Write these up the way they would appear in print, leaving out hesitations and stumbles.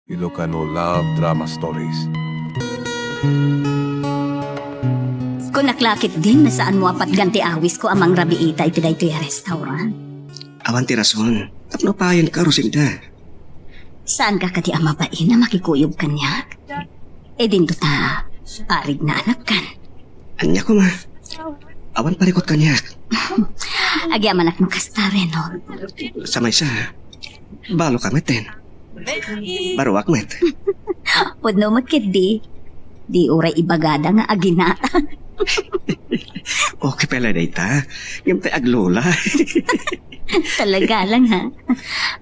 Ilocano love drama stories. Kung naklakit din na saan mo apat ganti awis ko amang rabiita iti daytoy a restaurant. Awan ti rason. Tapno payan ka, Rosinda. Saan ka kati amabain na makikuyog kanya? E din to ta, arig na anak kan. Anya ko ma. Awan parikot kanyak. Agyaman at makastare, no? Sa may sa. Balo ka meten. Baruak met. Pudno makit di. Di uray ibagada nga aginata. Okay pala dayta. Yung tay aglola. Talaga lang ha.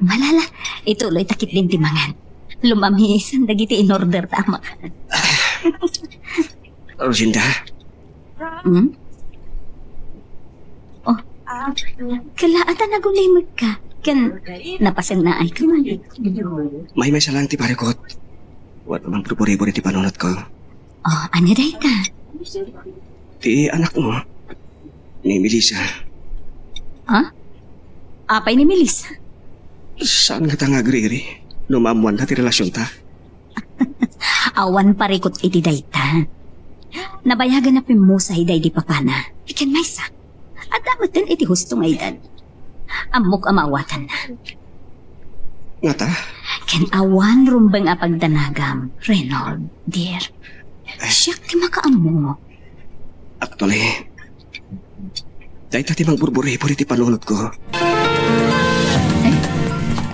Malala, ituloy takit din timangan. Lumamis, dagiti in order tama ka. Rosinda. Hmm? Oh, kalaatan na gulimag ka. Kan, napasang na ay ka man. May salang ti parikot. Wat naman purpuri-puri ti panunot ko. Oh, ano day ka? Ti anak mo. Ni Melissa. Ha? Apay ni Melissa? Saan nga ta nga agriri? Lumamuan na ti relasyon ta. Awan parikot iti dayta. Nabayagan na pimusay day di papana. Ikan maysa. At damat din iti hustong aydan. Amok amawatan na. Nga ta? Ken awan rumbang apagdanagam, Reynold, dear. Siyak ti makaamo. Actually, dayta ti mang burburi-puri ti panunot ko.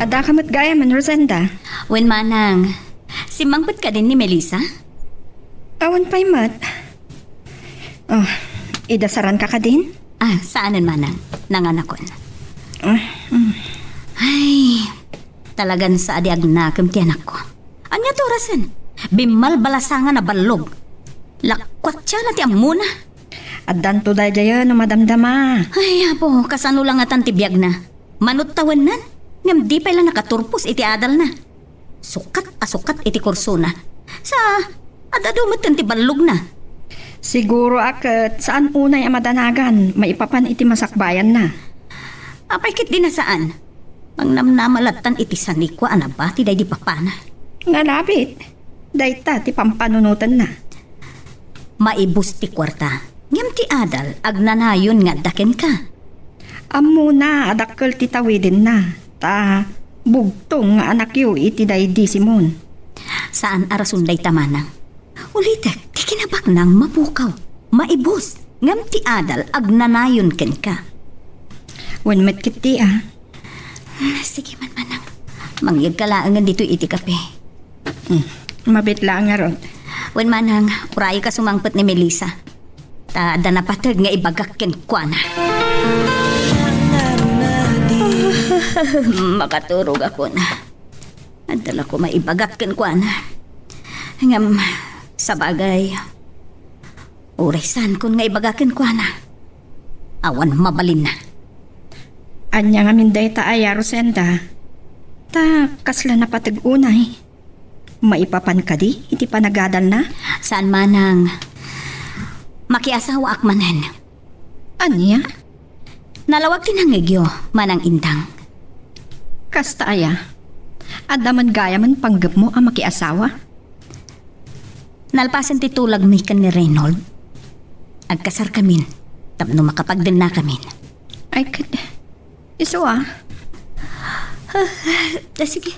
Ada kamat gaya man, Rosenda. Wen manang, si mangpet ka din ni Melissa? Awan pa'y mat. Oh, idasaran ka din? Ah, saanan manang? Nanganakon. Ay, talagan sa adiag na ti anak ko. Anya to rasen? Bimal balasangan na balog. Lakwat siya na ti amuna. Addan to da jaya no madamdama. Ay, apo, kasano lang atan ti biyag na. Manot tawan nan. Ngam di pa lang nakaturpos iti adal na. Sukat iti kurso na. Sa adadumatan ti balog na. Siguro akat saan unay amadanagan, maipapan iti masakbayan na. Apay kit din na saan? Pang namnamalatan iti sanikwa anabati day di papana. Ngalabit, dayta ti pampanunutan na. Maibus ti kwarta. Ngam ti adal, agnanayon nga daken ka. Amo na, adakkel ti tawidin na. Ta, bugtong nga anak yu iti daydi Simon. Saan arasun day tamanang? Ulitek, ti kinabak nang mapukaw. Maibus, ngam ti adal, agnanayon ken ka. Wen met kiti Sige man manang. Mangyag kalaangan dito iti kape. Mabit lang nga ron. Wen manang, urayo ka sumangpet ni Melissa. Ta danapatag nga ibagak ken kuana. Makaturog ako na. Adala ko maibagak ken kuana. Ngam sa bagay. Urisan kun nga ibagaken kuana. Awan mabalin na. Anya nga minday ta ay Rosenda. Ta kasla na patag-unay. Maipapan ka di, iti panagadal na. Saan manang makiasawa akmanen. Anya? Nalawag tinangigyo manang indang. Kasta aya. Adaman gaya man panggap mo ang makiasawa. Nalpasan ti tulag mi kan ni Reynold. Agkasar kamin. Tapno makapagdan na kamin. Ay, iso Sige.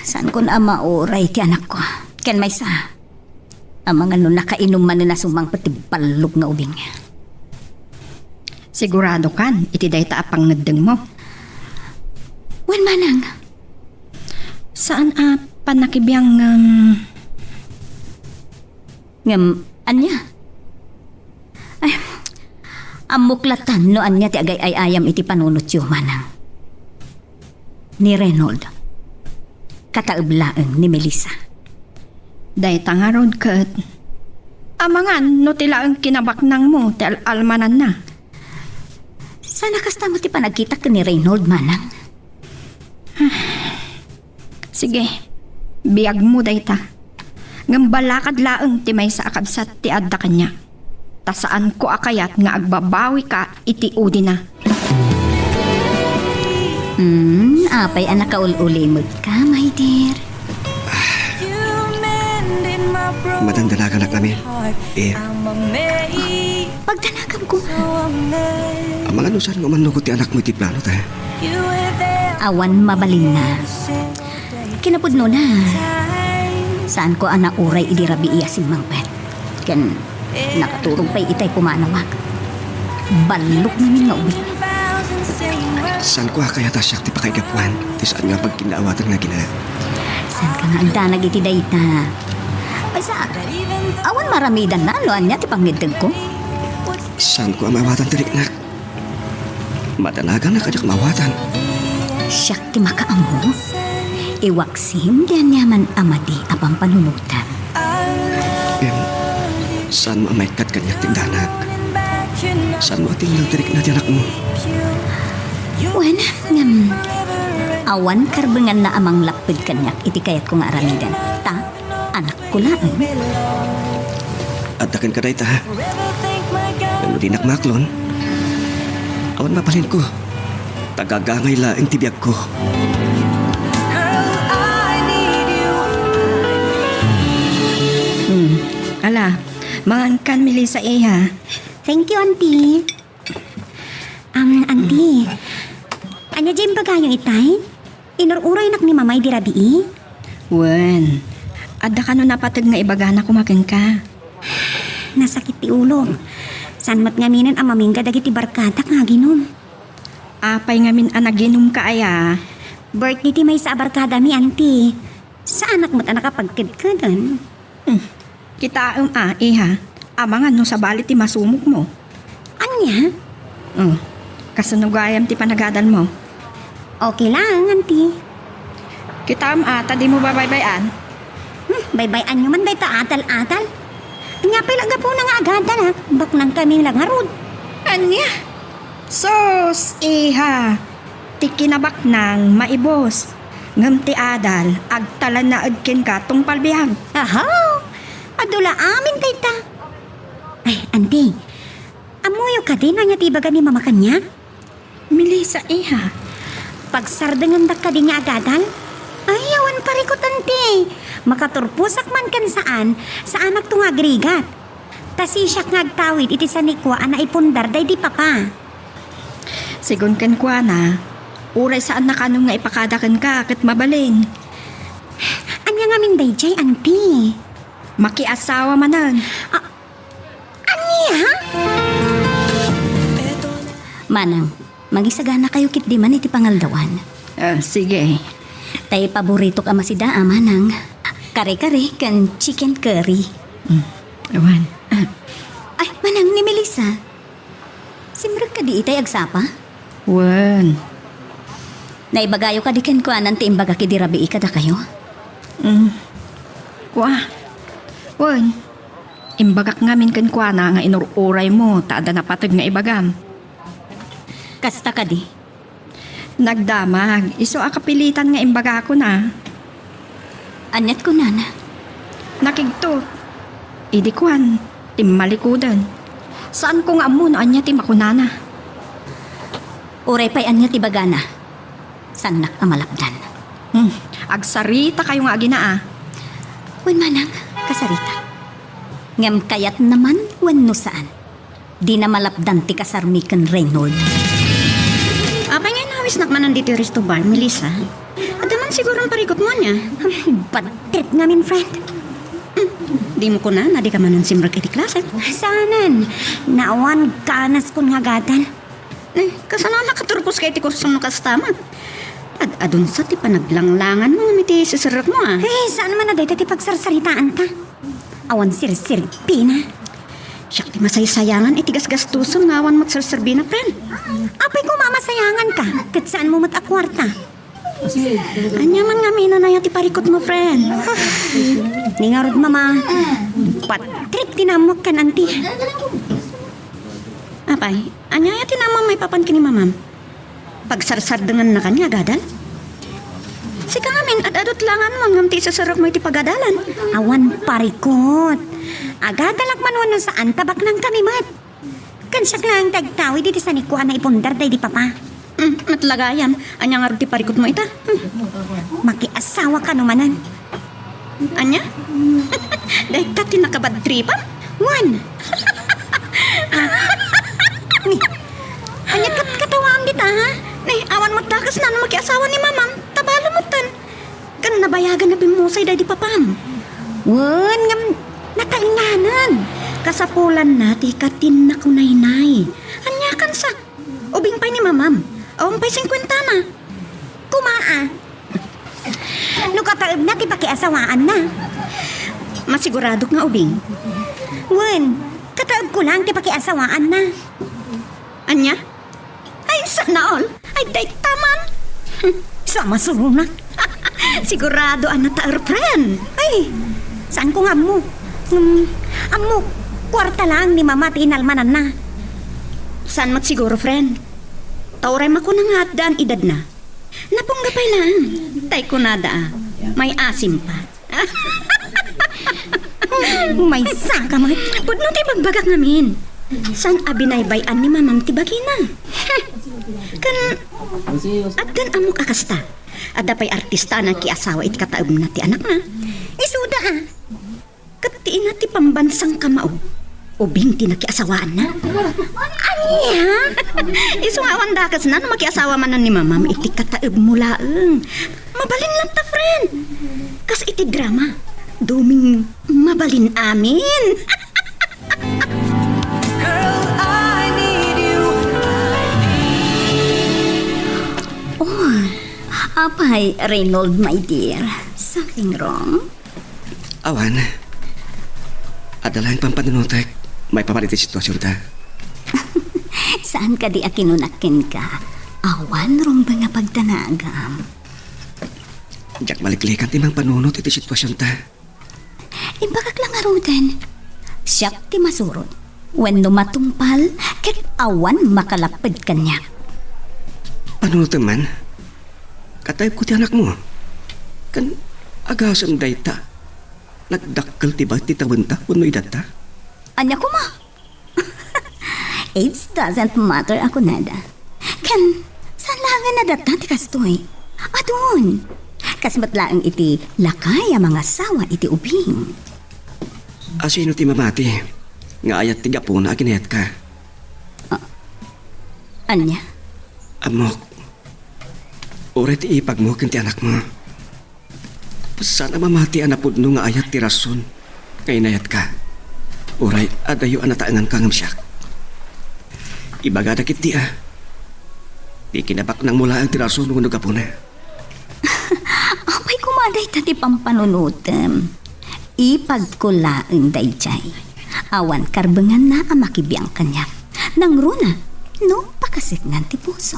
Saan ko na mauray ti anak ko? Ken may sa. Ang mga nakainom man na sumang pati balog nga ubing. Sigurado kan, iti dayta apang nagdeng mo. Wen manang? Saan panakibiyang Ngam, anya? Ay, amuklatan no anya ti agay ay ayam iti panunot yu manang. Ni Reynold. Kataublaeng ni Melissa. dayta nga rod kat. Amangan no tila ang kinabaknang mo ti almanan na. Sana kasta mo ti panagkita ka ni Reynold manang. Sige, biyag mo dayta. Ngambalakad laeng ti may sa akabsat ti adda kanya. Tasaan ko akayat nga agbabawi ka iti udi na. Apay anak kaul-ulimod ka, my dear. Madandalaga na kami. Pagtanakam ko, Ang mga nusan nga manukot ti anak mo iti plano ta. awan mabalin na. Kinapudno na. Saan ko anak uray idirabi iya si Mang Pet. Ken nakaturong pa'y itay pumanawag. Balok namin nga uwi. Saan ko kaya ta siya ti pakaigapuan? Ti saan nga pagkinaawatan nga gina? Saan ka nga ang danag iti dayta? Ay sa, awan maramidan na loan niya ti pangiddag ko. Saan ko ang mawatan tiriknak? Madanagan na kajak mawatan. Siyak ti makaamo. Iwaksim diyan yaman amadi apang panunutan. Saan mo amay kat kanyak tindanak? Saan mo tinggal tirik na ti anak mo? Wen, awan karbengan na amang lapid kanyak iti kayat ko nga aramidan. Ta, anak ko lang. At takin ka day ta. Ano di nakmaklon? Awan mapalin ko. Tagagangay laing tibiyag ko. Ala, maangkan Melissa iha. Thank you, Auntie. Auntie. Anya dyan ba kayong itay? Inururay nak ni mamay dirabii? Wen, adda ka no napatag nga ibagana kumakin ka. Nasakit ti ulo. San mat ngaminan ang mamingga dagiti barkada nga ginom. Apay ngamin anaginom ka aya. Birthday ti may sa barkada mi, Auntie. Sa anak mo't anak kapagkidkadan. Kita iha. Amangan no sa balit ti masumok mo. Anya? Kasanugayam ti panagadan mo. Okay lang, Auntie. Kita ata di mo babaybayan. Bye-bye anyo man day ta atal-atal. Nga pala po na nga agad na. Baknang kami lang harod. Anya? Sos, iha. Ti kinabak nang maibos. Ngam ti adal, agtalan na agkin ka tong palbihag. Aha! Adula amin kay ta. Ay, Auntie. Amuyo ka din anya tibaga ni mama kanya? Melissa, iha. Pagsardangan da ka din nga agadal? Ay, awan parikot, Auntie. Makaturpusak man kan sa anak tong agrigat. Tasisyak nga agtawid iti sanikwa ana ipundar day di papa. Sigun ken kwa na, uray saan na kanong nga ipakadakan ka kat mabalin. Anya nga min day jay, Auntie. Makiasawa manan. Anya? Manang, magisagana kayo kit di man iti pangaldawan. Sige. Tay paborito ka masida manang. Kare-kare kan chicken curry. Awan. Ay, manang ni Melissa. Simrag ka di itay agsapa? Wan. Naibagayo ka di ken ko anan ti imbaga ki di rabii kada kayo. Kwa. Wan. Imbagak ngamin kan kwa na nga inururay mo, taada na patag nga ibagam. Kasta ka di. Nagdamag, iso akapilitan nga imbaga ko na. Anyat ko nana. Nakigto. Idikwan, timmalikudan. Saan ko nga mo na anya timakunana? Uray pa'y anya ti bagana. Sanak amalapdan. Agsarita kayo nga ginaa. Wen manang, kasarita. Ngam kayat naman wen no saan. Di na malapdan ti kasarmikan Reynold. Apay nga nawis nakman nandito yung Ristobar, Melissa. At naman siguro ang parikot mo niya. Bad trip nga min, friend. Di mo ko na di ka manan simrag iti klase. Sanan, naawan kanas kun nga gatan. Kasana nakaturpos ka iti kurso ng kastamat. Adun sa ti panaglanglangan mo nga miti sisirap mo saan man na dito ti pagsarsaritaan ka? Awan sirsirpi na. Siyak ti masaysayangan itigas-gastuson nga awan magsarsarbi na, friend. Apay ko mamasayangan ka, kat saan mo matakwarta? Anya man nga minanaya ti parikot mo, friend. Ningarod, mama. Patrip tinamok kan, Auntie. Apay, anya ya tinamang may papan kini mamam. Pagsarsardangan na kanya, gadal? Sika nga min, adot langan mo ngam ti sasarap mo iti pagadalan. Awan parikot. Agadalak man wano saan tabak ng kamimat. Kansak lang tagtawi diti sa nikuan na ipundar day di papa. Matlagayan. Anya nga rin ti parikot mo ita. Makiasawa ka numanan. Anya? Dahil ka tinakabadtripan? Wan! Anya katawaan kita, ha? Awan mo takas na makiasawa ni mamam. Tabalo mo tan. Kan nabayagan na pimusay dahil di papam. Wan, ngam, Nakainganan. Kasapulan na ti katin na kunaynay. Anya kan sa ubing pay ni mamam. Awang pay 50 na. kumaa. Nukataob na ti pakiasawaan na. Masigurado nga ubing. Wan, kataob ko lang ti pakiasawaan na. Anya? Ay, sana all. Ay, day taman. Sama suruna. Sigurado ang nataar, friend. Ay, saan ko nga mo? Amo, kwarta lang ni mama ti inalmanan na. Saan mat siguro, friend? Tauray mako na nga at daan edad na. Napunggapay lang. Tay ko nada ah. May asim pa. May saka mo. Pudno ti bagbagak namin. San abinaybayan ni mamam ti bagina? Kan at kan amok akasta. Ada pay artista na kiasawa iti kataob na ti anak na. Isuda ah. Katiin na ti pambansang kamao. Ubing ti nakiasawaan na. Anya? Isungawan dakas na makiasawa man ni mamam iti kataob mo laeng. Mabalin lang ta, friend. Kas iti drama. Duming mabalin amin. Apay, Reynold, my dear. Something wrong? Awan. Adalang pampanunutek. May papalit sitwasyon ta. Saan ka di akinunakin ka? Awan rong ba nga pagtanagam? Diyak maliklikan timang panunot iti sitwasyon ta. Ibagak lang arudan. Siyak ti masurot. When lumatungpal, ket awan makalapid kanya. Panunot man. Katayip ko ti anak mo. Kan agasam day ta. Nagdakkel ti ba ti tawenta kuno idata? Anya ko ma? Age doesn't matter ako nada. Kan, saan langan na data ti kastoy? Adun. Kasmat laang iti lakay ang mga sawa iti ubing. Asino ti mamati. Nga ayat ti gapo na aginayat ka. Anya? Amok. Ore ti ipag mo kinti anak mo. Sana mamati anapod no nga ayat ti rason. Kay nayat ka. Oray, adayo anataangan ka ngam siyak. Ibaga na kiti ah. Di kinabak nang mula ang ti rason nung nagapuna. Apay kumaday tati pampanunutem. Ipagkulaan dayjay. Awan karbengan na ang makibiyang kanya. Nang runa, no pakasignan ti puso.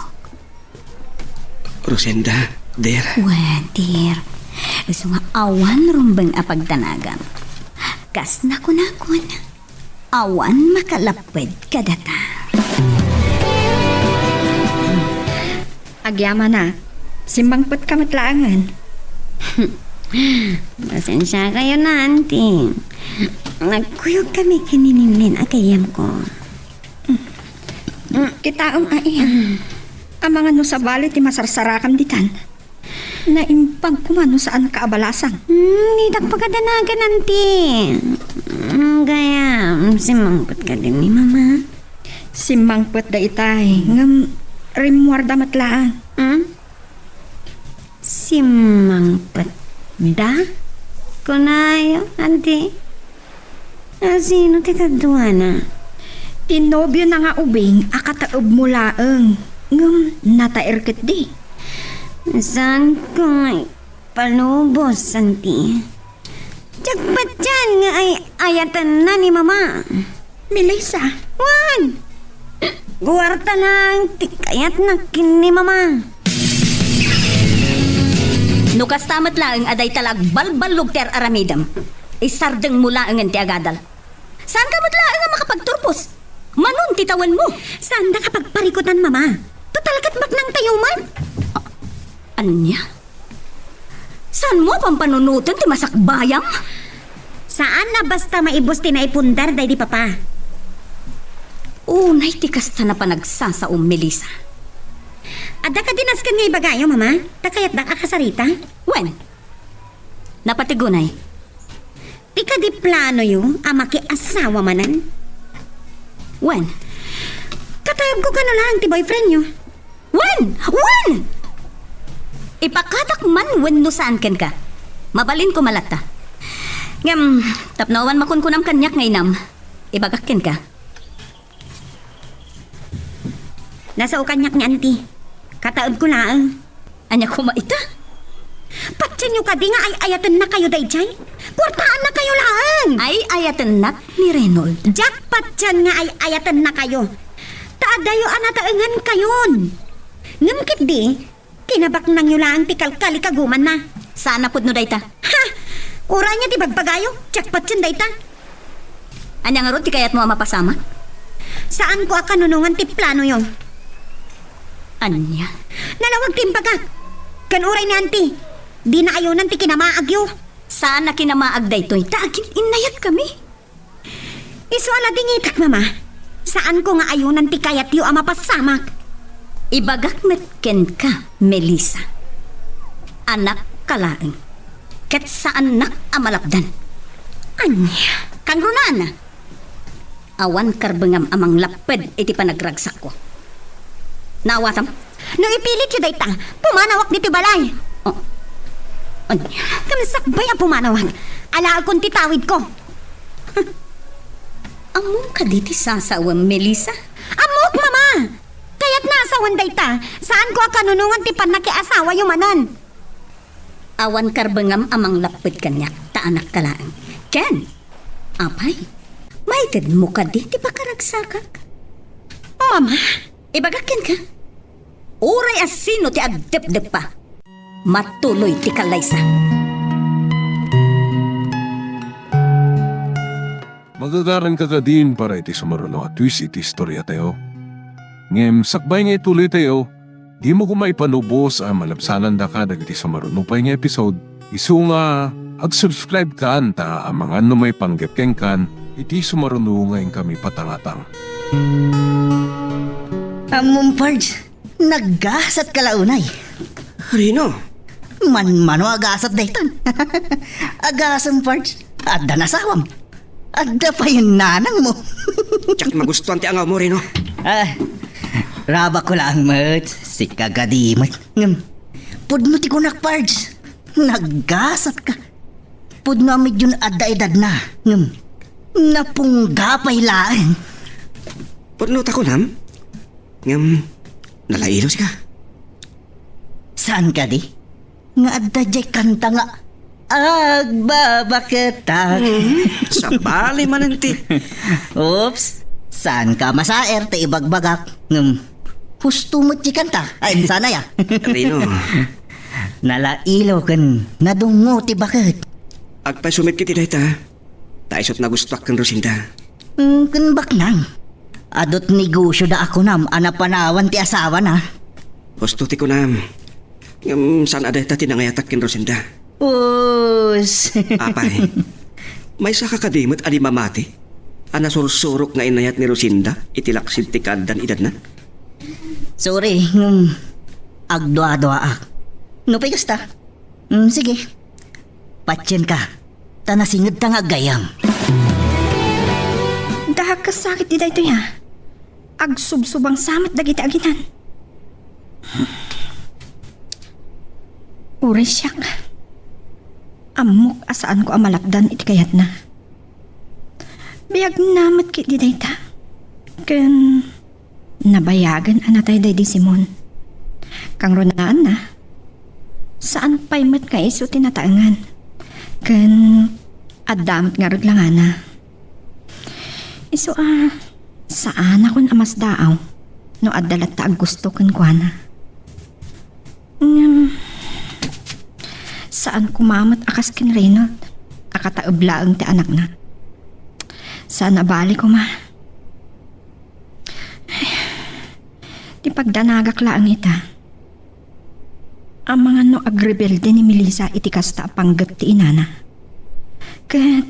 Rosenda, der. Wadir, gusto nga awan rumbang apagdanagan. Kas nakon, awan makalapid kadata. Agyama na. Simbangpot ka matlaangan. Pasensya kayo na, auntie. Nagkuyog kami kinininin agayam ko. Kitaong ay. Ang mga no sa bali ti masarsarakan ditan. Naimpag kumano saan kaabalasang. Hindi pagkadanagan, auntie. Gaya, simangkot ka din ni mama. Simbangpot da itay. Ngam rimwarda matlaan. Simangkot da? Kunayo, auntie. Sino ti kadwa na? Tinobyo na nga ubing akataob mo laeng. Ngam natairkit di. Saan ko ngay palubos, auntie? Tiyagpat dyan nga ay ayatan na ni mama. Melissa. Wan! Guwarta lang, tikayat na kin ni mama. Nukas tamat laang aday talag balbalog ter aramidam. Isardeng mula ang ti agadal. Saan ka matlaang ang makapagturpos? Manon titawan mo. Saan na kapagparikutan mama? Total katmak ng tayuman. Anya? Saan mo pampanunutan ti masakbayam? Saan na basta maibos ti naipundar day di papa? Unay ti kasta na panagsasaom, Melissa. Adda ka dinaskan nga ibagayo, mama? Takayat da ka kasarita? Wen, napatigunay. Di ka di plano yung ama ki asawa manan? Wen, Katayab ko ka na lang, ti boyfriend nyo. Wen! Ipakatak man wen no saan ken ka. Mabalin ko malata. Ngam, tapnawan makunkunam kanyak ngaynam. Ibagak ken ka. Nasa ukanyak ni auntie. Kataab ko lang. Anya ko maita? Patsin nyo ka di nga ay ayatan na kayo dayjay. Kwartaan na kayo lang. Ay ayatan nak ni Reynold. Jackpot dyan nga ay ayatan na kayo. Taadayo anataengan kayon. Ngamkit di, kinabak nang nyo lang ti kalkali kaguman na. Sana pud no dayta. Ha! Ura niya ti bagpagayo. Jackpot dyan dayta. Anya nga ron ti kayat mo mapasama? Saan ko akanunungan ti plano yon? Anya? Nalawag timbagak. Kanuray ni auntie. Di na ayunan ti kinamaagyo. Saan na kinamaag daytoy? Taagin inayat kami. Isuala dingitak mama. Saan ko nga ayunan ti kayat yu ama pasamak? Ibagak metken ka, Melissa. Anak kalaeng. Ket sa anak amalapdan. Anya? Kang runana. Awan karbengam amang laped iti panagragsak ko. Nawatam? No ipilit yu dayta, pumanawak diti balay. Oh. Anya? Kamsakbay ang pumanawak. Alaal kong titawid ko. Among ka diti sasawam, Melissa? Amok, mama! Kaya't nasawan dayta, saan ko akanunungan ti panakiasawa yung manan? Awan karbengam amang laped kanyak ta anak kalaeng. Ken, apay, maited mo ka diti pakaragsakak. Mama, Ibagakin ka. Uray asino ti agdep-dep pa. Matuloy ti kalaysa. Magagaran ka din para iti sumaruno at twist iti istorya tayo. Ngem, sakbay nga ituloy tayo. Di mo kumaipanubos ang malabsanan da ka dagiti sumaruno pa nga episode. Isu nga, ag-subscribe ka anta ang mga may panggepkeng kan iti sumaruno ngayon kami patangatang. Among Pards, naggasat kalaunay. Rino, Man-mano agasat daytan. Agasam Pards, adda nasawam. Adda pa yung nanang mo. tsak magustuhan ti angaw mo, Rino. Raba ko lang, mat. Si kagadimat. Pudno ti kunak, Pards. Naggasat ka. Pudno medyo adda edad na. Napunggapay laeng. Pudnot ako nam. Nalailos ka. Saan ka di? Nga adda jay kanta nga. Agbabaketak. Sa bali mananti. Oops. Saan ka masaer te ibagbagak? Husto mo ti kanta. Ay, sana ya. Rino, Nalailo kan. Nadungo ti bakit. agpasumit kiti dayta. Taisot na gusto kang Rosinda. Kun baknang. Adot negosyo da ako nam. Anapanawan ti asawa na. Gusto ti ko nam. Saan adayta tinangayatak kin Rosinda? Us. Apay, may saka kadimot ali mamati. Ana sursurok nga inayat ni Rosinda. Itilaksid ti kandan edad na. Sorry. Agdwa-dwa ak. Nupay kasta. Sige. Patyan ka. Tanasingid ta nga gayam. Dahag kasakit di dayto ya. Agsubsubang samat dagiti aginan. Uri siyak. Amok asaan ko amalapdan iti kayat na. Biyag namat kit di dayta. Ken nabayagan anatay day di Simon. Kang ronaan na. Saan pa'y mat ka iso tinataangan. Ken adamat nga raglangan na. Iso saan akong amas daaw no adalat ta gusto kan kuana. Saan kumamat akas ken Reynold? Akataublaang ti anak na. Saan nabali ko ma? Di pagdanagak laang ita. Ang mga no agrebelde ni Melissa iti kasta panggap ti inana. Ket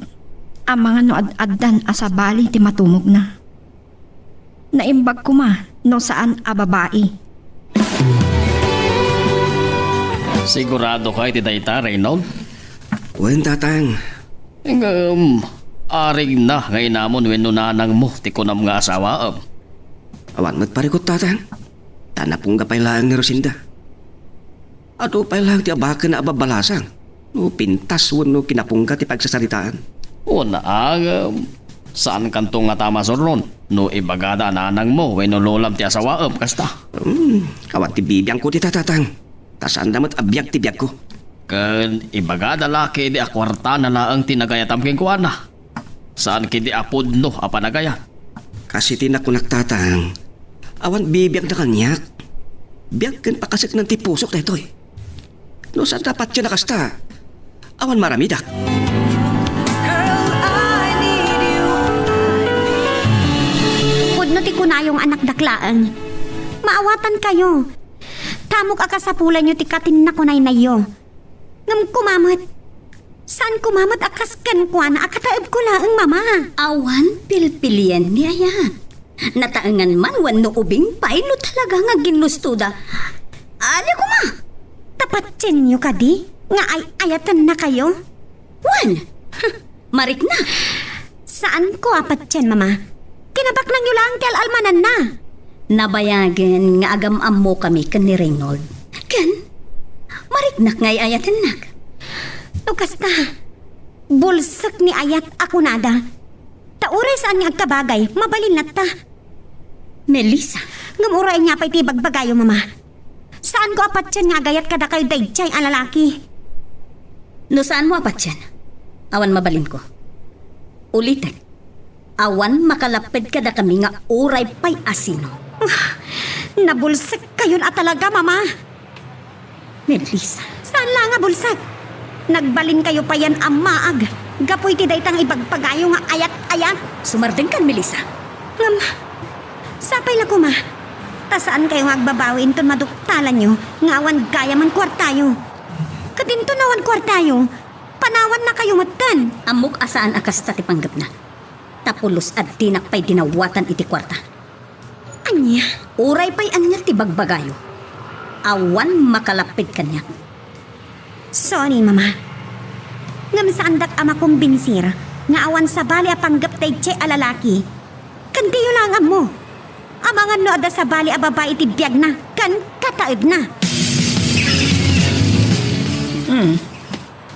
ang mga no ad-addan asabali ti matumog na. Naimbag ko ma no saan a babae. Sigurado ka iti dayta, Reynold? Wen tatang. Aring na ngay namon wenno nanang mo ti kunam nga asawa. Awan magparikot tatang. Tanapong gapay lang ni Rosinda. Ato pa lang ti abakan na ababalasang. No pintas no kinapungka ti pagsasaritaan. Una saan kantong nga tama sornon? No ibagada nanang mo wenno lolam ti asawa kasta. Awan ti bibiyang ko ti tatatang. Tasaan damat abiyag ti biyag ko. Ken ibagada laki di akwarta na laang tinagayatam ken kuana. Saan kidi apudno a panagayat? Kasi tinakunak tatang. Awan bibiyag na kanyak. Biyag ken pakasik ng tipusok na ito eh. No saan dapat siya nakasta? Awan maramidak. Pudno ti kunayong anak daklaan. Maawatan kayo. Kamok akasapulan nyo ti katin na kunay na iyo. Ngam kumamot. Saan kumamot akas kan kuana akataib ko laang mama. Awan pilpilian ni ayat. Nataangan man wano ubing pay no talaga nga ginustuda. Ali ko ma. Tapatsin nyo kadi. Nga ay ayatan na kayo. Wan. Marik na. Saan ko apatsin mama? Kinabak na nyo lang kel almanan na. Nabayagan nga agam-am mo kami kan ni Reynold. Ken, mariknak ngay ayatan nak. Tukas ta. Bulsak ni ayat ako nada. Tauray saan nga agkabagay, mabalin na ta. Melissa, Ngamuray nga pa'y tibagbagayo mama. Saan ko apat yan nga gayat kada kayo dayjay ang lalaki? no saan mo apat yan? Awan mabalin ko. Ulitin. Awan makalapid kada kami nga uray pa'y asino. Nabulsak kayon at talaga mama. Melissa, Saan lang nga bulsak? Nagbalin kayo pa yan ang maag. Gapoy ti daytang ibagpagayo nga ayat-ayat. sumardeng kan Melissa. Sapay la ko ma. Ta saan kayo nga agbabawin ton maduktalan nyo? Ngawan gaya man kwartayo. Kadinto nawan kwartayo. Panawan na kayo matan. Amok asaan akas ti panggap na. Tapulos at tinak pa'y dinawatan iti kwarta. Anya? Uray pa'y anya ti bagbagayo. Awan makalapid kanya. Sorry mama. Ngam saan dak ama kong binsira. Nga awan sa bali a panggap tay tse a lalaki. Kandiyo lang mo. Amangan no ada sa bali a babae ti biyag na. Kan kataib na.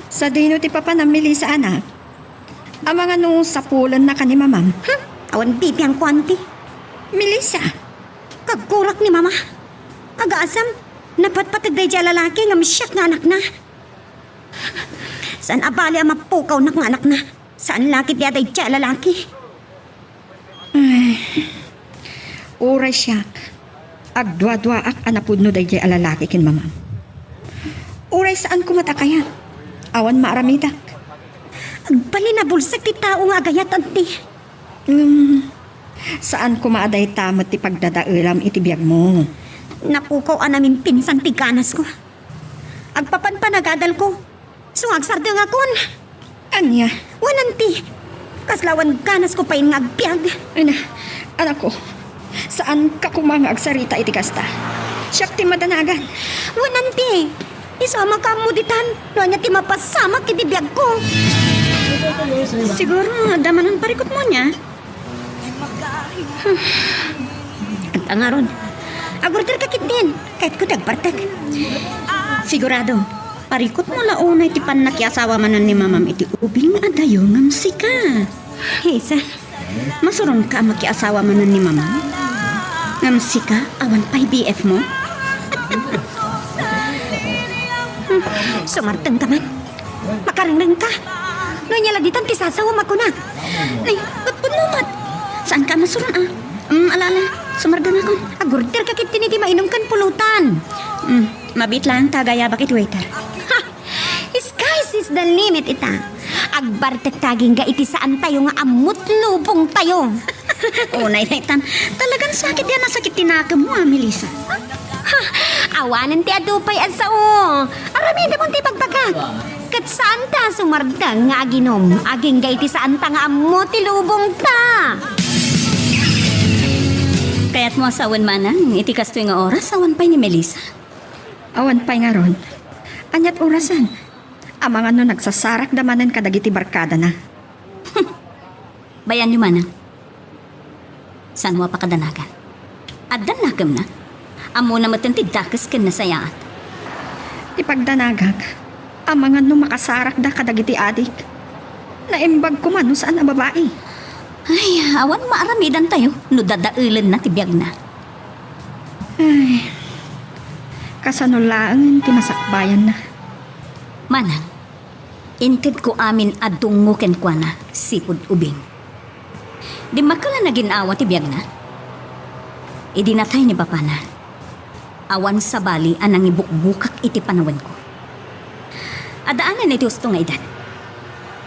Sa dino ti papa na Melissa anak. Amang anong sapulan na ka ni mamam. Awan bibiyang kwanti. Melissa, Kagkurak ni mama. Agaasam, napatpatag day dya lalaki nga misyak nga anak na. Saan abali ang mapukaw na nga anak na? Saan lakit day dya lalaki? uray siya. Agdwa-dwa ak anapudno day jay alalaki kin mamam. Uray saan kumata kaya? Awan maaramidak. Agbali na bulsak ti tao nga agayat anti. Saan kumaaday tamot ti pagdadailam iti biyag mo? Napukaw anamin pinsan ti ganas ko. Agpapan panagadal ko. Sungagsardo nga kon. Anya, Wananti. Kaslawan ganas ko pa yung agbyag. anak ko, saan ka kumanga agsarita iti kasta? Siyak ti madanagan. Wananti. Isama ka mo ditan. No anya ti mapasama kiti biyag ko. Siguro, damanan parikot mo niya. At angaron, Agurter kakit din. Kahit ko dagpartag. sigurado, parikot mo launay ti panakiasawa manan ni mamam iti ubing adayo ngam sika. Hesa. Masuron ka makiasawa manan ni mamam? Ngam sika, awan pa'y BF mo? Sumartang ka man. Makarinang ka. No niya laditan ti sasawa makunak. Ay, ba't punumat? Saan ka masuron alala, sumarga na ko. Agurter kakit tiniti mainom kan pulutan. Mabit lang, tagaya bakit waiter? Ha! Skies is the limit ita. Agbartek taging ga iti saan tayo nga amut lubong tayo. Unay na itan, talagang sakit yan ang sakit tinakam mo Melissa. Ha! Awanan ti adupay at sao. Aramida mong ti pagpagak. Kat saan ta sumarda nga aginom. Aging ga iti saan ta nga amut lubong ta. Kaya't mo asawan manan, iti kastoy nga oras, awan pa'y ni Melissa. Awan pa'y nga ron. Anyat orasan. Amang ano nagsasarak damanan kadagiti barkada na. Bayan nyo man. Saan mo pa kadanagan? At danagam na. Amo na matintid dakas kan nasayaat. Ipagdanagag. Amang ano makasarak da kadagiti adik. Naimbag ko man no saan na babae. Ay, awan maaramidan tayo. No dadailan na tibiyag na. Ay, kasanulaan ti masakbayan na. Manang, inted ko amin adungo ken kuana sipud ubing. Di makala na ginawa ti biyag na. Idinatay ni Papa na. Awan sa bali anang ibukbukak iti panawan ko. Adaanan iti gusto nga idan.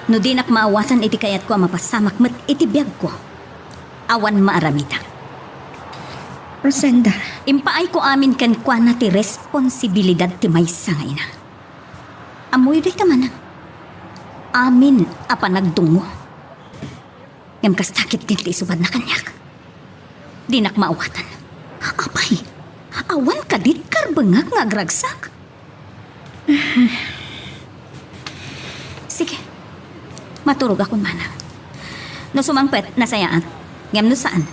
No di nak maawatan iti kayat ko mapasamak met iti biyag ko. Awan maaramita. Rosenda, Impaay ko amin ken kuana ti responsibilidad ti maysa nga ina. Amoy day taman. Amin apa nagdungo. Ngam kastakit din ti isubad na kanyak. Di nak maawatan. Apay, awan kadit karbengak nga agragsak. Sige, maturog akong mana. No sumangpet, nasayaan. Ngam no saan?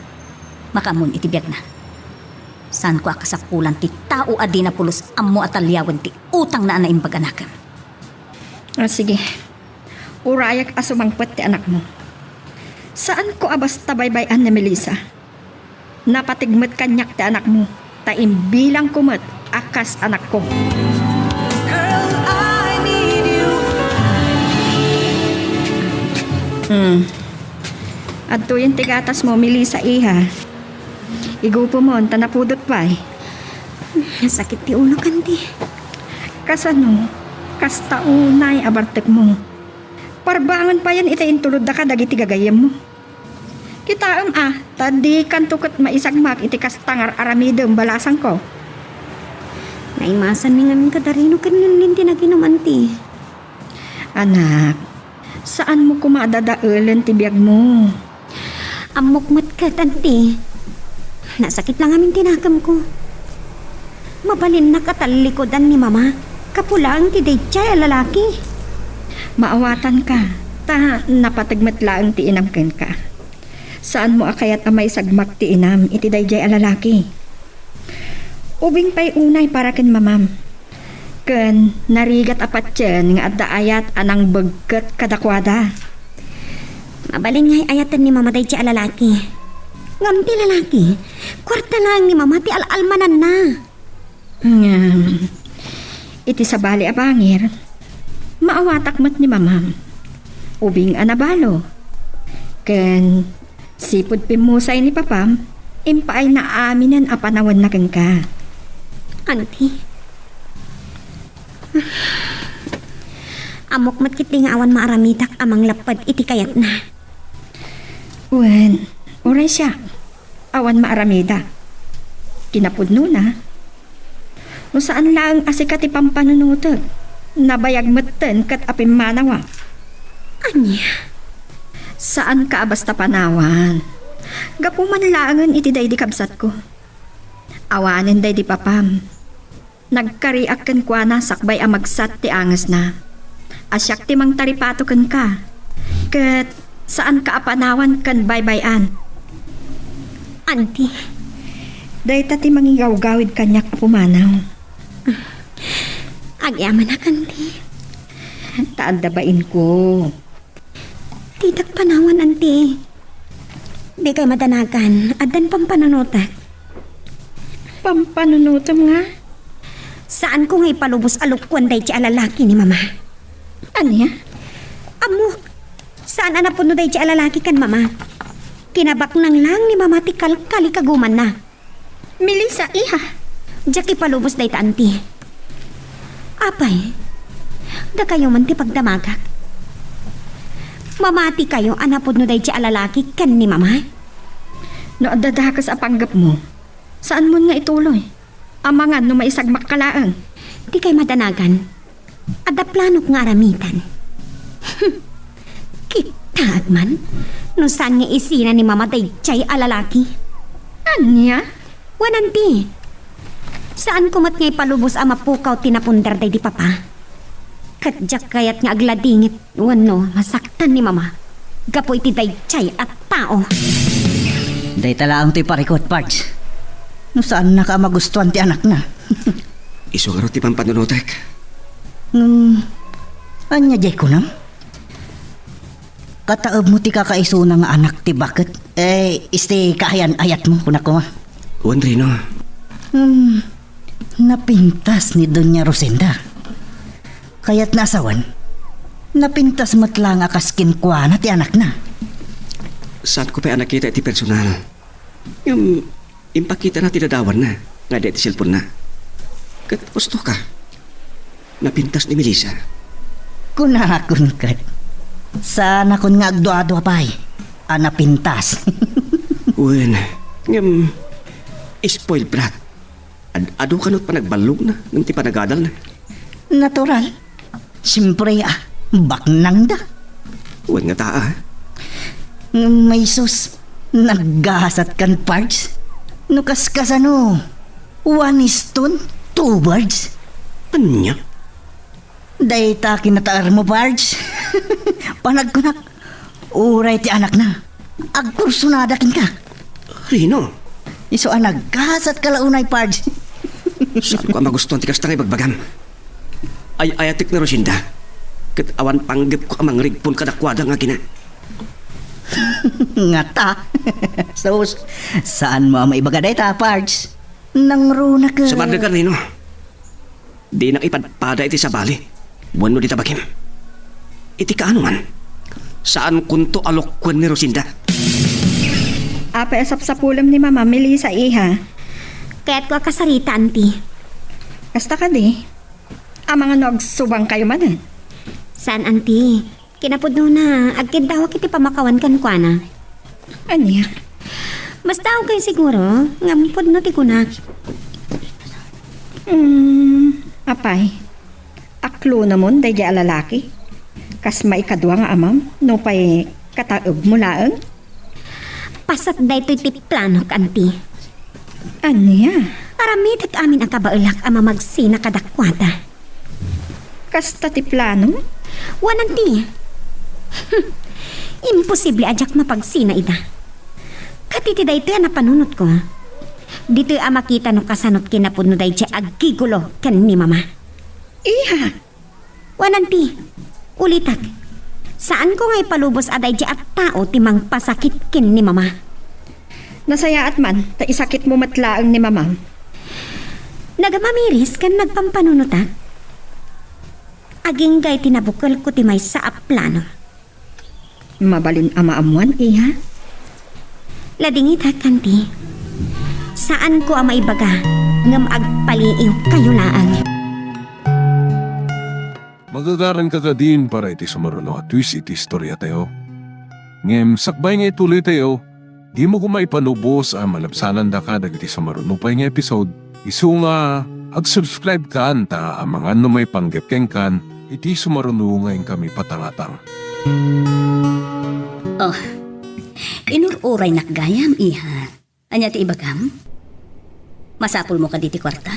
Makamun itibiyag na. Saan ko akasapulan ti tao adi na pulos amo at alyawan ti utang na anaimbag anakam. sige. Urayak asumangpet ti anak mo. Saan ko abas tabaybayan ni Melissa? Napatigmet kanyak ti anak mo. Taimbilang kumet akas anak ko. At yung tigatas mo, Melissa, iha. Igupo mo, tanapudot pa eh. Nasakit ti ulo kanti. Kasano, kasta unay abartek mo. Parbangan pa yan itayin tulod da ka dagiti gagayem mo. Kitaam tadi kan tukot maisagmak iti kastangar aramidem balasang ko. Naimasan mi ngamin kadarino kanin linti na ginamanti. Anak, saan mo kumadadaelan ti biyag mo? Amok ka, tanti. Nasakit lang amin tinakam ko. Mabalin na katalikodan ni mama. Kapulang ti Daychay lalaki. Maawatan ka, ta napatigmat laang ti inamken ka. Saan mo akayat amay sagmak ti inam iti dayjay alalaki? Ubing pa'y unay para ken mamam. Ken narigat apat yan nga adda ayat anang begget kadakwada. Mabalin nga'y ayatan ni mama Daychay lalaki. Ngam ti lalaki, kwarta lang ni mama ti al-almanan na. Iti sabali abangir, maawatak mat ni mamam. Ubing anabalo. Ken sipud pimusay ni papam, impaay na aminan apanawan na kang ka. Auntie. Amok mat kit nga awan maaramitak amang lapad iti kayat na. Wen, oray siya. Awan maaramida. Kinapudno na. No saan lang asikat ipampanunutag. Nabayag maten kat apim manawa. Anya? Saan ka basta panawan? Gapuman laangan iti day di kabsat ko. Awanin day di papam. Nagkariak ken kwa na sakbay amagsat ti angas na. Asyak ti mang taripato ken ka. Ket saan ka apanawan ken baybayan? Auntie. Day ti mangigaw-gawid kanyak pumanaw. Agyaman na kanti. Taandabain ko. Titak panawan, auntie. Di kay madanagan. Adan pampanunutak. Pampanunutam nga? Saan ko nga ipalubos alukwan day ti alalaki ni mama? Anya? Amo, saan anapuno day ti alalaki kan mama? Kinabak nang lang ni mama ti kalkali kaguman na. Melissa, iha. Diyak ipalubos day ta, auntie. Apay, da kayo man ti pagdamagak. Mamati kayo anapod no day ti alalaki kan ni mama? No adadakas apanggap mo, saan mo nga ituloy? Amangan no maisagmak kalaang. Di kay madanagan. Ada planok nga aramitan. Kitag man, no saan nga isina ni mama day chay alalaki? Anya? Wananti. Saan kumat ngay palubos ang mapukaw tinapundar day di papa? Kadyak kayat nga agladingit wano masaktan ni mama. Gapoy ti dayjay at tao. Day talaang ti parikot, Pards. No saan na ka magustuhan ti anak na? Iso nga ro ti pampanunotek. Anya jay ko nam? Kataob mo ti kakaiso nga anak ti bakit? Isti kahayan-ayat mo kung ako. Juan Rino, Napintas ni Doña Rosenda. Kaya't nasawan, napintas matlang akaskin kwa na ti anak na. saan ko pa nakita iti personal? Yung impakita na tinadawan na, nga di iti cellphone na. Kat gusto ka. Napintas ni Melissa. Kunakon kat. Sana kun nga agdwa-dwa pa'y. Napintas. Uwan, yung spoiled brat. Ado ka not pa nagbalog na, nang ti panagadal na. Natural. Siyempre baknang da. Uwan nga taa. May sus, naggasat kan Pards. Nukas ano, one stone, two birds. Anya? Dahita kinataar mo, Pards. Panagkunak, uray ti anak na. Agkursunada kin ka. Rino, Iso naggasat kalaunay, Pards. saan ko ang magustuhan ti kastang ibagbagam? Ay ayatik na Rosinda. Kat awan panggap ko amang rigpon kadakwada nga gina. Ngata. So, saan mo maibaga dayta, Pards? Nang runa ka. Sa ka, Rino. Di nang ipadpada iti sa bali. Wano di tabagim. Iti kaano man? Saan kunto alokwan ni Rosinda? Apa esap sa pulam ni Mama Melissa iha. Kaya't ko kasarita, auntie. Kasta ka di. Ang mga nagsubang kayo man eh. Saan, auntie? Kinapudno na, agkindawa kiti pamakawan kan kwa na. Anya? Mas tao kayo siguro, ngampudno ti kunak. Apay. Aklo namon day di alalaki. Kas maikadwa nga amam, no pa'y kataob mo laang. Pasat day to'y ti plano, auntie. Anya? Aramid at amin ang kabaulak ang mamagsina kadakwata. Kasta ti plano? Wan, auntie. Imposible ajak mapagsina ida. Katiti day to'y napanunot ko. Dito'y makita no kasanot kinapudno day siya agigulo kan ni mama. Iha. Wan, auntie. Ulitak. Saan ko nga'y palubos aday di at tao timang pasakit kin ni mama? Nasaya at man, ta isakit mo matlaang ni Mama. Nagamamiris kan nagpampanunota. Aging gay tinabukal ko timay sa plano. Mabalin ama amuan, iha? Ladingit ha, kanti. Saan ko ang maibaga ngam agpaliiw kayo laang? Magagaran ka din para iti sumaruno at twist iti istorya tayo. Ngem sakbay nga ituloy tayo, di mo kumay panubos ang malabsanan da ka dagiti sumaruno pa nga episode. Isu nga, ag-subscribe ka anta ang mga may panggap keng kan, iti sumaruno ngayon kami patangatang. Oh, inururay nakgayam, iha. Anya ti ibagam? Masapul mo ka diti kwarta?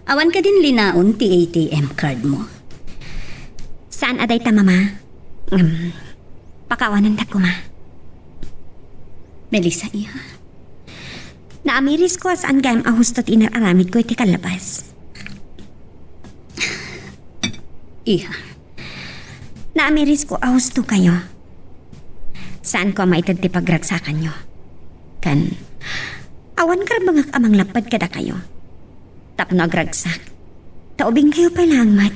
Awan ka din linaon ti ATM card mo. Saan aday ta, mama? Pakawanan ta ko, ma. Melissa, iha. Naamiris ko saan gayam ahustot inararamid ko iti kalabas. Iha. Naamiris ko ahusto kayo. Saan ko maitad ti pagragsakan nyo? Kan, awan karbangak amang lapad kada kayo. Tapno agragsak. Taubing kayo pa lang, mat.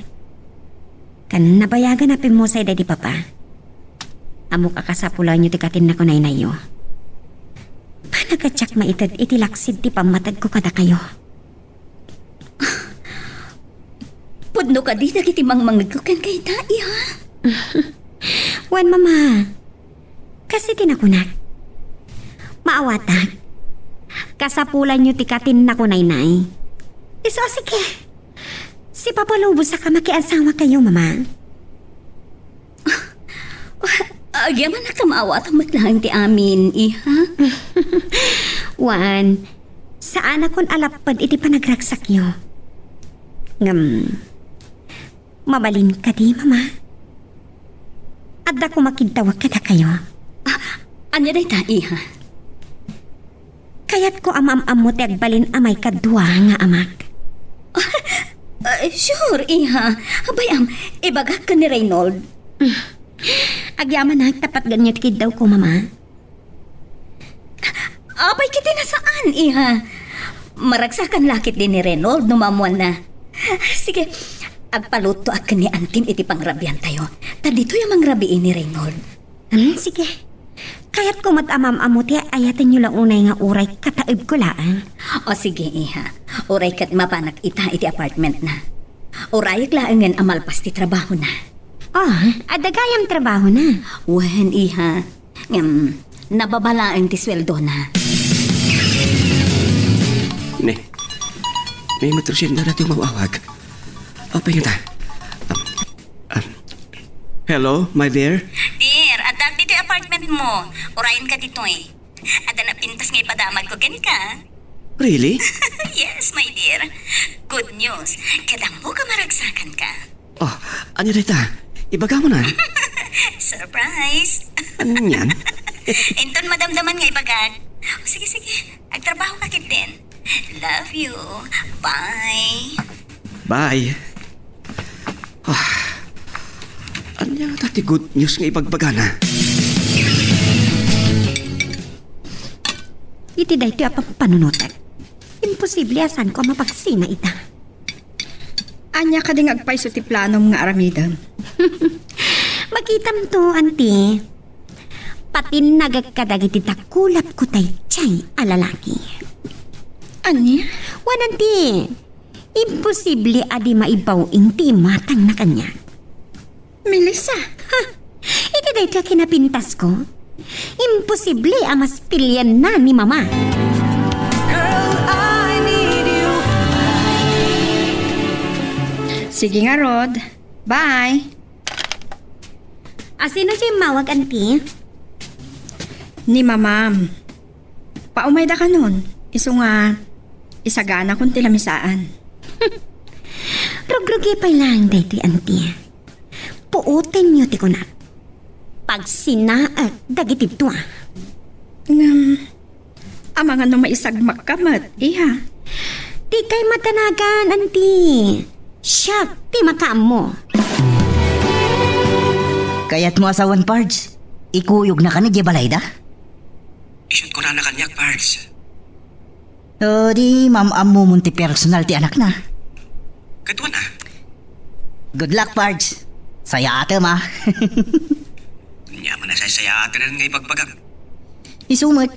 Kan nabayagan na pimosay da di papa. Amok akasapula nyo ti katin na kunay na iyo. Panagkatsak maitad iti laksid ti pamatag ko kada kayo. Pudno ka di nagiti mangmangagkukan kay ta, iha. Wan, mama. Kasi tinakunak. Maawatag. Kasapulan nyo ti katin na kunay nay. Iso, sige. Si Papa Lobo sa kamakiasawa kayo, mama. Agyaman na kamawat ang matlaang ti amin, iha. Wan, saan akon alapad iti panagragsak nyo? Mabalin ka di, mama. Adda ko makintawag ka na kayo. Anya day ta, iha? Kayat ko amam-amot e agbalin amay kadwa nga amak. Sure, iha. Abayam, ibagak ka ni Reynold. Agyaman na tapat ganyan kid daw ko, mama. Abay kita na saan, iha? Maragsakan lakit din ni Reynold, numamuan na. Sige, agpaluto ak ni Antim iti pangrabian tayo. Tadito yung mangrabiin ni Reynold. Sige. Kayat ko matamam-amot e ayatin nyo lang unay nga uray kataib ko laan. O sige, iha. Uray kat mapanak ita iti apartment na. Urayag laangan amalpas ti trabaho na. Adagayam trabaho na. Wen, iha. Nababalaang ti sweldo na. Ne, may matrusyan na natin mawawag. Apa yun ta? Hello, my dear? Dear, adag dito yung apartment mo. Urayan ka dito eh. Ada na pintas nga ipadamag ko ken ka. Really? Yes, my dear. Good news. Kadang mo ka maragsakan ka. Oh, ano rita? Ibaga mo na. Surprise! Ano yan? Inton madamdaman nga ibagag. O, sige, sige. Agtrabaho ka kit din. Love you. Bye. Bye. Ano yan tati good news nga ibagbaga na? Iti dahi ito apang panunutan. Imposible asan ko mapagsina ita. Anya ka ding agpaiso ti planom nga aramidam. Makitam to, auntie. Patin nagagkadag iti takulap ko tay chay alalaki. Anya? Wan, auntie. Imposible adi maibaw ti matang na kanya. Melissa. Iti dahi ito kinapintas ko. Imposible ang mas pilyan na ni mama. Sige nga, Rod. Bye. Asino siya mawag, auntie? Ni mamam. Paumay da ka nun. Iso nga, isagana kong tilamisaan. Rugrugi pa lang dito, auntie. Puutin niyo ti ko na. Pag sinaag, dagitib to ah. Ama nga nung maisagmak kamat, iha. Di kay matanagan, auntie. Siya, ti makam mo. Kaya't mo asawan, Pards. Ikuyog na ka ni Gibalayda? Isyon ko na nakanyak, Pards. O di, ma'am mo munti personal ti anak na. Kadwa na. Good luck, Pards. Saya ate, ma. Yaman na saya atin nga ibagbagam. Isumot.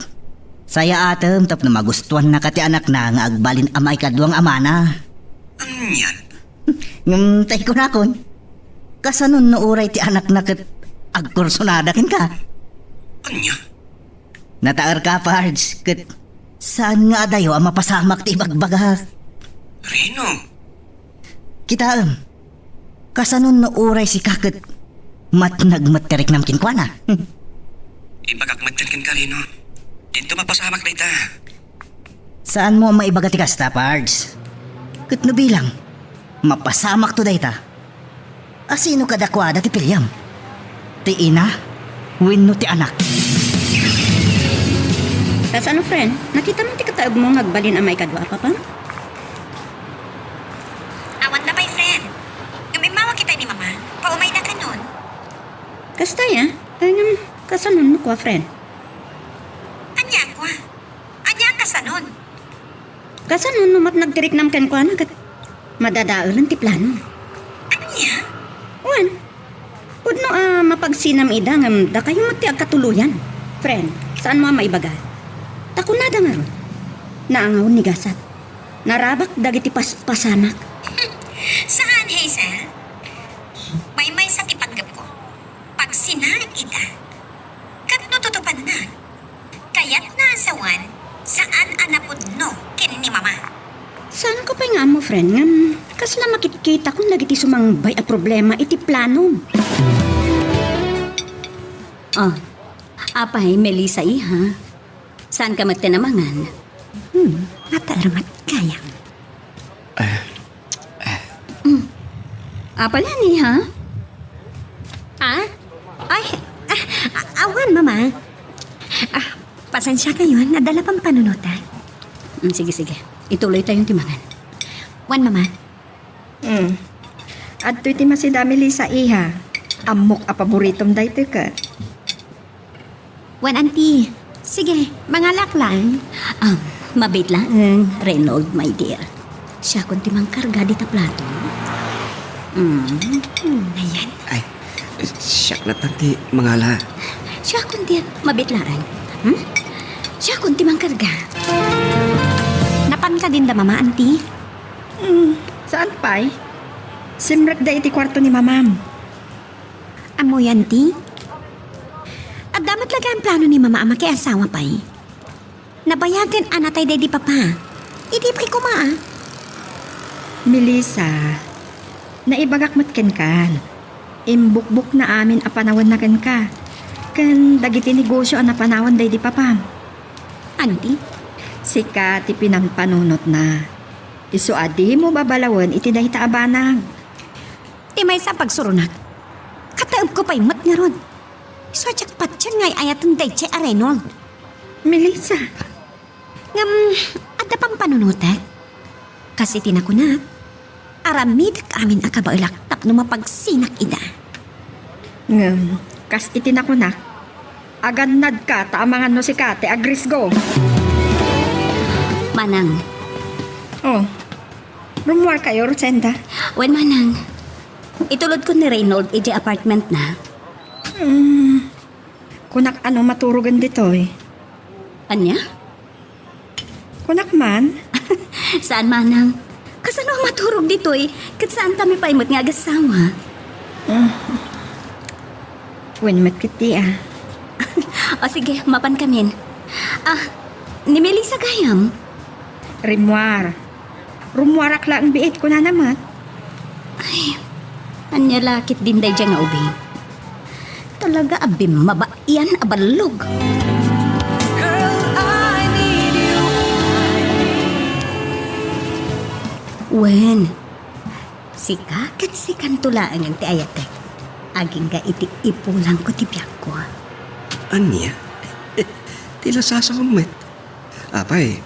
Saya ate, tap na magustuhan na ka ti anak na nga agbalin amay kadwang amana. Ano yan? Tay ko na kon. Kasanon no uray ti anak na kat agkursonada kin ka. Anya? Nataar ka, Pards. Kat saan nga dayo ang mapasamak ti ibagbagak? Rino? Kita, kasanon no uray si kakat matnagmatterik namkin kwa na. Ibagakmat ka Rino. Dito mapasamak na ita. Saan mo maibagati kasta, Pards? Kat no bilang, mapasamak to dayta. Asino kadakwada ti pilyam? Ti ina, wenno ti anak. Tas ano, friend? Nakita mo ti kataog mo ngagbalin amay kadwa, papa? Awan na, my friend. Gumimawa kita ni mama. Paumay na ka nun. Kasta ya? Kasanon mo ko, friend? Anya ko. Anya ang kasanon. Kasanon no mat nagtirik nam ken ko na kat madadaalan ti plano. Anya? Wan. Pudno mapagsinam ida ngam da kayo mati agkatuluyan. Friend, saan mo maibaga? Takunada nga ron. Naangaw ni gasat. Narabak dagiti paspasamak. Saan, Hazel? May sa tipanggap ko. Pag sinang ida, kat nututupan na. Kaya't nasawan, saan anapod no kin ni mama. Saan ko pa nga mo, friend? Ngam, kasla makikita kung nagiti sumangbay a problema iti plano. Apay, Melissa iha. Saan ka magtinamangan? Mataramat kaya. Apa ni, ha? Ah? Ay, awan, Mama. Pasensya kayo, nadala pang panunutan. Sige. Ituloy tayong timangan. Wan, Mama. At to'y ti masidami Lisa iha. Amok a paboritom dayto ka. Wan, Auntie. Sige, mangalak lang. Mabait lang, Reynold, my dear. Siya kung timang karga di ta plato. Ayan. Ay, siyak na tanti, mangala. Siya kung di, mabait lang. Siya kung timang karga. Napan ka din da, Mama, Auntie? Saan pa'y? Simrek da iti kwarto ni mamam. Amoy, Auntie? At damat laga ang plano ni Mama Ama kay asawa pa'y. Nabayagan anatay day di papa. Idi pa'y kumaa. Melissa, naibagak matken kan. Imbukbuk na amin a panawan na kan ka. Kan dagiti negosyo ang napanawan day di papam. Auntie? Sika ti pinampanunot na. Isu adi mo babalawan iti dahi ta abanag. Di may sa pagsurunak. Kataob ko pa'y mat nga ron. Iswadyak patyan ngay ayatong daytse a Reynold. Melissa, Ngam, ada pang panunutek. Kasi tinakunak. Aramidak amin akabailak tapno mapagsinak ida. kas iti nakunak. Agannad ka taamangan no si Kate agrisgo. Manang, Oh, rumwar kayo, Rosenda. wen manang. Itulod ko ni Reynold iti apartment na. Kunak ano maturugan dito eh. Anya? Kunak man, Saan manang? Kasano ang maturog dito eh? Kat saan kami paimot nga agasawa? winmet kiti ah. O sige, mapan kamin. Ni Melissa gayam. Rimwar. Rumwarak lang ang biit ko na naman. Anya lakit din day dyan nga ubing. Talaga abim mabaian abalog. Wen, sikakat si kantulaan ang ti ayatek. Aging ga iti ipulang ko ti biyak ko. Anya? Tila sasamet. Apay,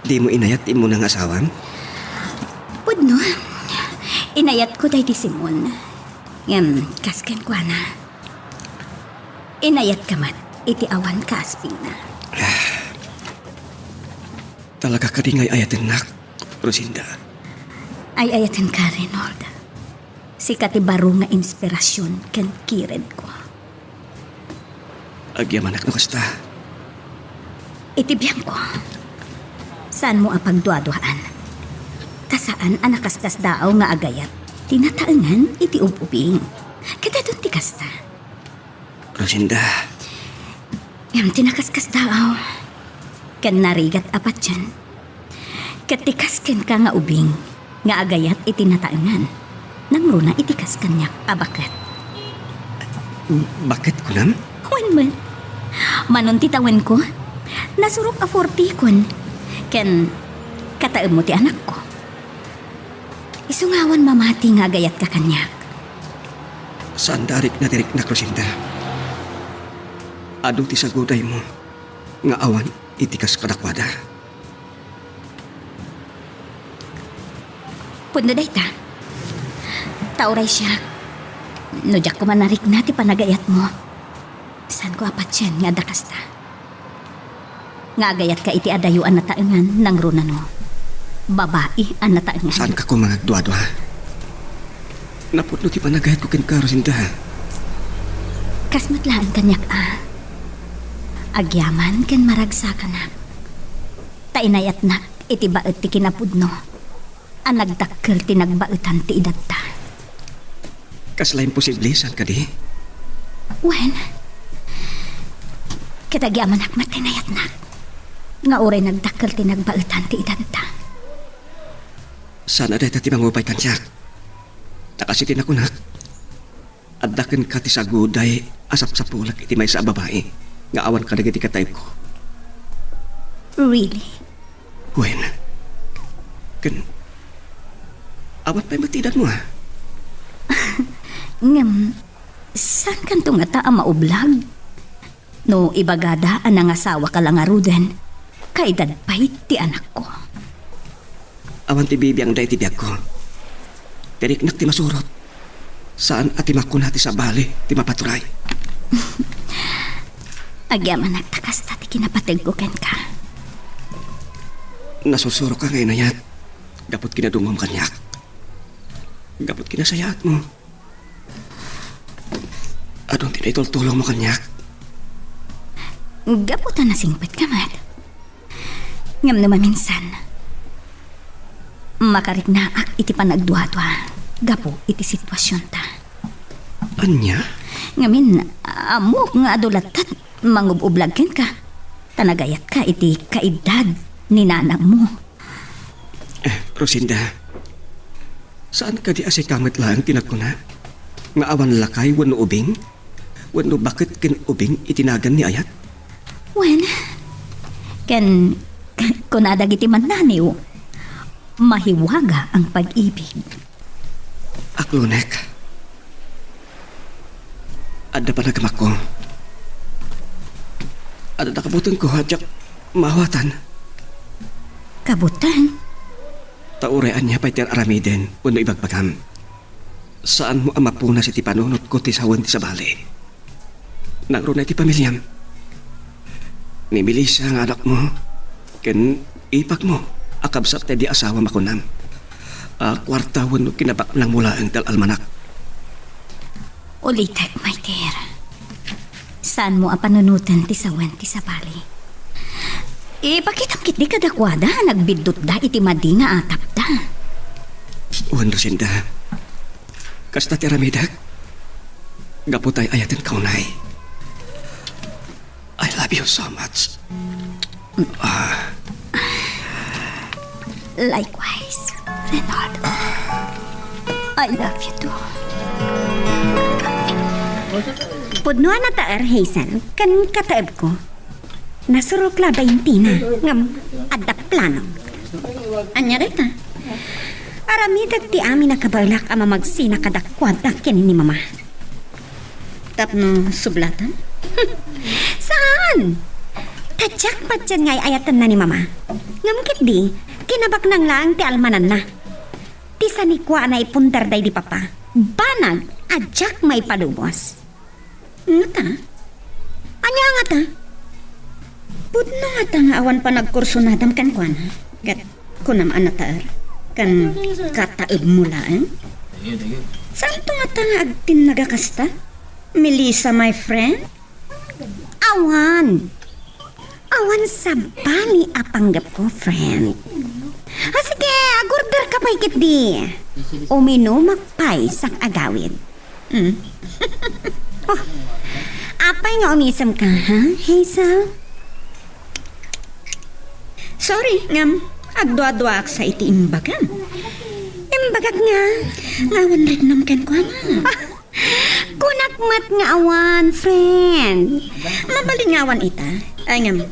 di mo inayat mo ng asawam? Pudno, inayat ko day ti Simon. Kasken ko na. Inayat ka man, iti awan ka asping na. Talaga ka di ngay ayatin nak, Rosinda. Ay ayatan ka, Reynold. Sikat ti baro nga inspirasyon kan kired ko. Agyaman ak no kasta. Itibiyang ko. Saan mo apagduaduhaan? Kasaan anakaskas daaw nga agayat. Tinataangan iti ububing. Kada doon ti kasta. Rosinda, Yang tinakaskas daaw. Kan narigat apat dyan. Katikasken ka nga ubing. Nga agayat iti nataangan. Nang runa itikas kanyak abakat. bakit ko nam? Wan man. Manon titawan ko. Nasurok a 40 kon. Ken kataem mo ti anak ko. Isungawan mamati nga agayat ka kanyak. Saan darik na dirik na Rosinda? Ado ti saguday mo. Nga awan itikas kadakwada. Pundo day ta. Tauray siya. Nujak ko manarik na ti panagayat mo. Saan ko apat yan nga dakas ta. Nga agayat ka iti adayuan na taengan ng runano. Babae ang nataengan. Saan ka ko mga dwa-dwa? Naputno ti panagayat ko ken ka, Rosinda. Kasmatlaan kanyak Agyaman ken maragsakan na. Tainayat na iti baet ti kinapudno. Ang nagdakkel ti nagbaetan ti edad ta. Kaslain posible saan ka di? Wen, kitagyaman ak matinayat na. Nga oray nagdakkel ti nagbaetan ti edad ta. Sana dahil ti mangupay kanyak. Takasitin ako nak. Addaken ka ti saguday asap sa pulak iti may sa babae. Nga awan ka nagiti ka-type ko. Really? Wen. Ken. Awan pa'y matidan mo ha. Ngam, saan kanto nga ta maublag? No ibagada ang asawa ka lang nga Ruden, kaedad pa'y ti anak ko. Awan ti bibi ang day ti biyag ko. Tiriknak ti masurot. Saan at timakon hati sa bali ti mapaturay. Agyaman nagtakas ta ti kinapateg ko ken ka. Nasusuro ka ngayon ayat. Gapot kinadungom kanyak. Gapot kinasayaat mo. Anong tinaitultulong mo kanyak? Gaputan na singpit ka man. Ngam naman minsan. Makarignaak iti panagduha-duha. Gapo iti sitwasyon ta. Anya? Ngamin, amok nga adulatan, mangubublagan ka. Tanagayat ka iti kaedad ni nanang mo. Rosinda, saan ka di asikamit lang tinagkuna? Nga awan lakay wano ubing? Wano bakit kin ubing itinagan ni ayat? Wen, kunadag iti mananiw, mahiwaga ang pag-ibig. Aklunek. Ada pa nagamak ko. Ada nakabutan ko hadyak mahawatan. Kabutan, Taurean niya pa'y aramiden wano ibagbagam. Saan mo amapuna si ti panunot ko ti sawan ti sa bali? Nagro na ti pamilyam. Ni Melissa ang anak mo. Ken ipak mo. Akabsat ti di asawa makunam. Kwarta wano kinabak lang mula ang tal almanak. ulitek, my dear. Saan mo ang panunutan ti sawan ti sa bali? Ipakitang kit di kadakwada, nagbidot da iti madi nga atap da. Uwan Rosinda. Kasta ti aramidak. Gaputay ayatin kaunay. I love you so much. Likewise, Renard. I love you too. Pudnuan na taar, Hazel, kan kataib ko. Nasurok la 20 na, ngam, adda plano. Anya rita. Aramidag ti amin na kabalak ama magsina kadakwad kin ni mama. Tapno sublatan? Saan? Tadyak pa dyan ngay ayatan na ni mama. Ngamkit di, kinabak nang lang ti almanan na. Ti sanikwa na ipundar day di papa. Banag, adyak may palubos. Ngata? Anya nga ta? Pudno nga ta nga awan pa nagkurso nadam kan kwan. Gat kunam anataar. Kan kataib mula Saan to nga ta nga agtin nagakasta? Melissa, my friend? Awan. Awan sa bali apanggap ko, friend. Sige, agorder ka pa ikit di. Uminumak pa'y sak agawid. Oh, apay nga umisam ka, ha, Hazel? Sorry, ngam. Agdwa-dwa sa iti imbagan. Imbagag nga. Ngawan rin namkan ko na. Kunakmat nga awan, friend. Mabalingawan ita. Ay ngam.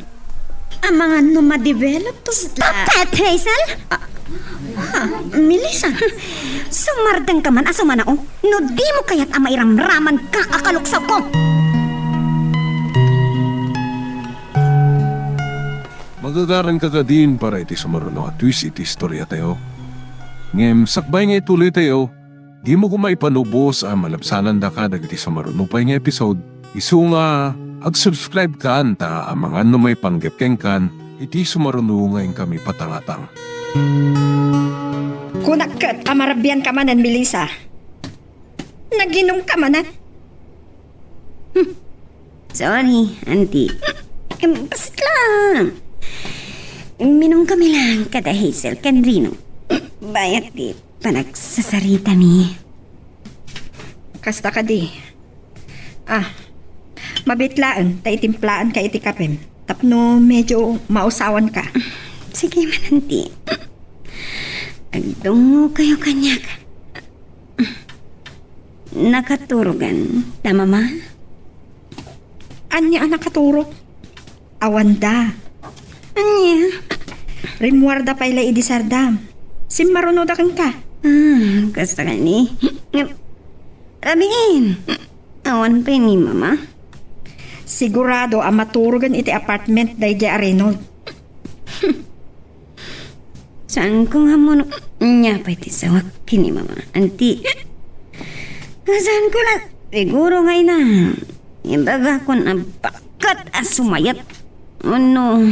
Ang mga numadevelop to. Stop that, Hazel! Melissa. Sumardang ka man asama na o. No di mo kaya't amairam-raman ka akaluksaw ko. Magagaran ka din para iti sumaruno at twist iti istorya tayo. Ngem sakbay nga ituloy tayo, di mo kumay panubos ang malabsanan da ka dagiti sumaruno pa nga episode. Isu nga, ag-subscribe ka anta ang mga may panggapkeng kan, iti sumaruno ngayon kami patangatang. Kunak amarabian ka manan, Melissa. Naginom ka manan. Sorry, auntie. Basit lang. Minum kami lang kada Hazel kan Rino. Bayat di panagsasarita mi. Kasta ka di. Mabitlaan, ta itimplaan ka iti kapem. Tapno medyo mausawan ka. Sige man, auntie. Agdungo kayo kanyak. Nakaturugan. Tama ma? Anya ang nakaturo? Awanda. Anya? Rimwarda payla idi sardam. Simmaruno da kang ka. Gusto ka ni? Amin, awan pa ni mama. Sigurado ang maturugan iti apartment day di Arenold. Saan ko nga mo niya pa iti sawak kini mama. Anti, saan ko lang siguro ngay na. Imbaga ko na bakat at sumayat. Ano?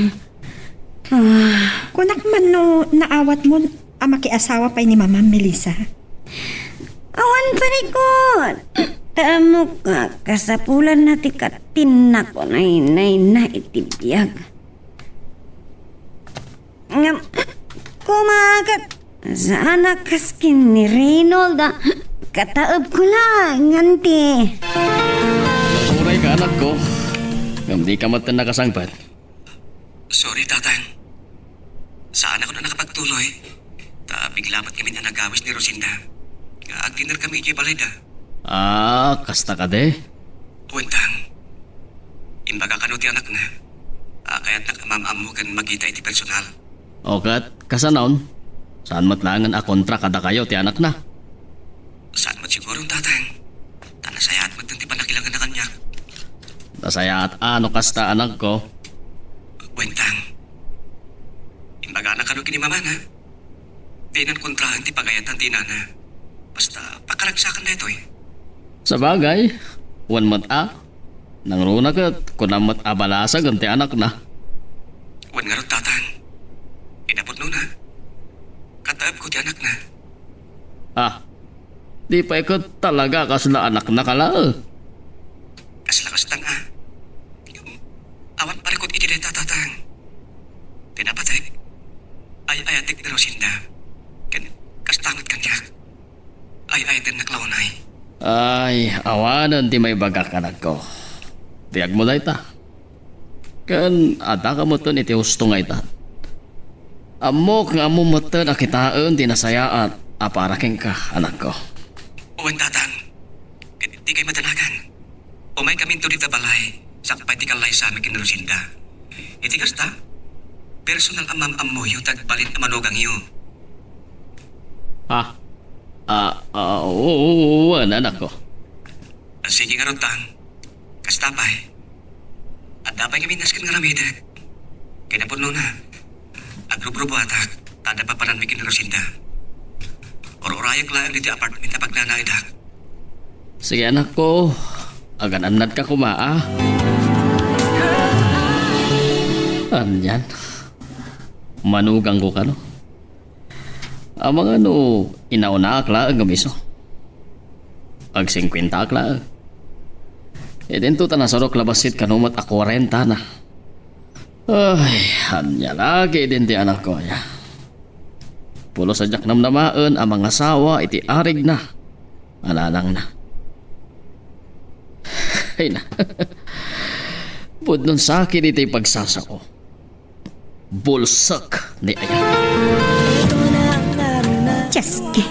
Kunak man no naawat mo ang makiasawa pa ni Mama Melissa. Awan parikot. Tamo ka, kasapulan na ti katin ko na itibiyag. Ngam, kumagat sa anak kaskin ni Reynold, kataob ko lang, nganti. Uray ka anak ko. Ngam di ka matan nakasangpat. Sorry, tatang. Saan ako na nakapagtuloy? Biglamat kami na nagawis ni Rosinda. Agdinner kami kay Baleda. Kasta ka de. Puwentang. Imbaga ka no ti anak na. Kaya't nakamamam mo kan magita iti personal. Okat, kasanaon. Saan matlangan a kontra kada kayo ti anak na? Saan mo sigurong tatang? Tanasayaat mo ti panakilangan na kanya. Nasaya at ano kasta anak ko. Puwentang. Imbaga na ka no kini mama na. Di nan kontrahan ti pagayatan ti nana. Basta pakaragsakan na ito eh. Sa bagay, wan mat nang runa ka, kunang mat balasa ganti anak na. Wan nga ron tatang. Inabot nun ha. Kataab ko ti anak na. Di pa ikot talaga kasla anak na kala. Kaslakas tang awan parikot ikinita tatang. Tinapatek. Ay-ayatik ni Rosinda. Kastangat kanya. Ay-ayatin na klaunay. Ay, awanan di may bagak anak ko. Tiag mo na ita. Kan, ada ka mo to iti husto nga ita. Amok nga mo mo to nakitaan di nasayaan. Aparaking ka, anak ko. Uwan tatang. Di kayo madanagan. Umay kami to dito balay. Sakpay ti kalay sa amin kin Rosinda. Iti kasta. Personal amam mo yung tagbalin amanugang iyo. Oo, anak ko. Sige nga ron tang. Kastapay. At dapat kami naskin nga ramida. Kinapuno na. Agrubrubo atak. Tada pa paran mi kin Rosinda. Oro-orayak lang dito apartment na pagnanaidak. Sige anak ko, agan-anad ka kumaa. Anyan. Manugang ko ka no. Ang mga inauna akla ang gamiso. Ag 50 akla. E din to tanasorok labasit kanumat ako 40 na. Ay, hanya lagi din di anak ko ya. Pulo sa jak namnamaan ang mga asawa iti arig na. Alalang na. Ay na. Pudnon sa akin iti pagsasako. Bulsak ni ayan. Cheske,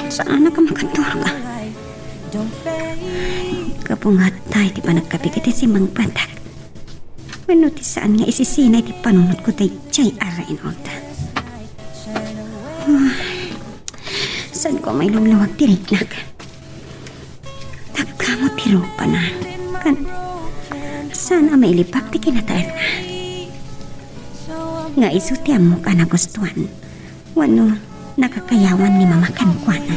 saan ka makatulog? Kapungatay di pa nagkapikiti si Mang Patak. Ano ti saan nga isisinay di panunod ko tay Chay Arenold. Saan ko may lulawag tiriknak? Tagkamot tiro pa na. Kan, sana may lipak ti kinataan na. Nga isuti mo ka na gustuhan. Wano, nakakayawan ni Mama Kankwana.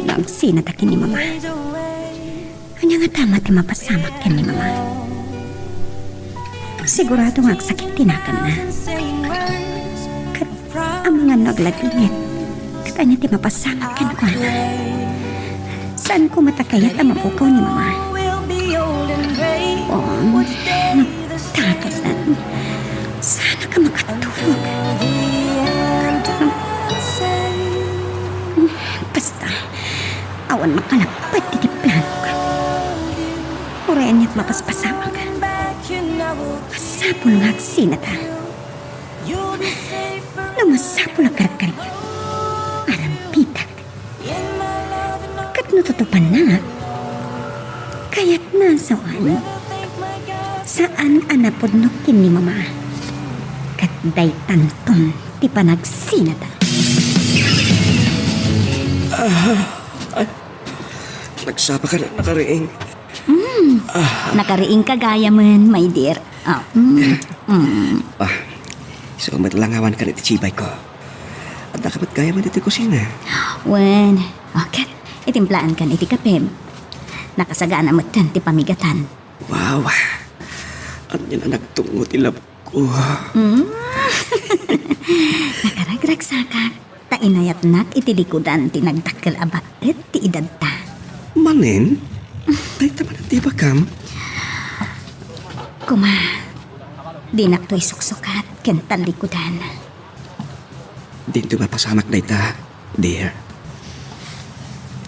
Nagsinatakin ni Mama. Kanya nga tama ti mapasamak ka ni Mama. Sigurado nga sakit tinakan na. Kat ang mga naglagingit. Kanya ti mapasamak ka ni Kwana. Saan ko matakayat ang mapukaw ni Mama? Takasan. Sana ka makatulog. Basta, awan makalapad di plano ka. Urayan niya't mapaspasama ka. Masapul nga agsinata. Namasapul ang karkarya. Arampitak. Kat nututupan na. Kaya't nasawaan. Saan anapodnokin ni Mama? Kat day tanton ti panagsinata. Nagsapa ka na nakariing. Nakariing kagaya man, my dear. So matlangawan ka na itchibay ko. At nakapat kaya man dito kusina. Wen, okay. Itimplaan kan iti kapem. Nakasagana mo tan ti pamigatan. Wow. At yan ang nagtungot ilab ko. Nakaragragsakan. Ta inayat nak iti likudan ti nagdakkel abaet ti edad ta. Manin? Tay taman ang tiba kam? Kuma, di nakto'y suksukat kentan likudan. Dito mapasamak na ita, dear.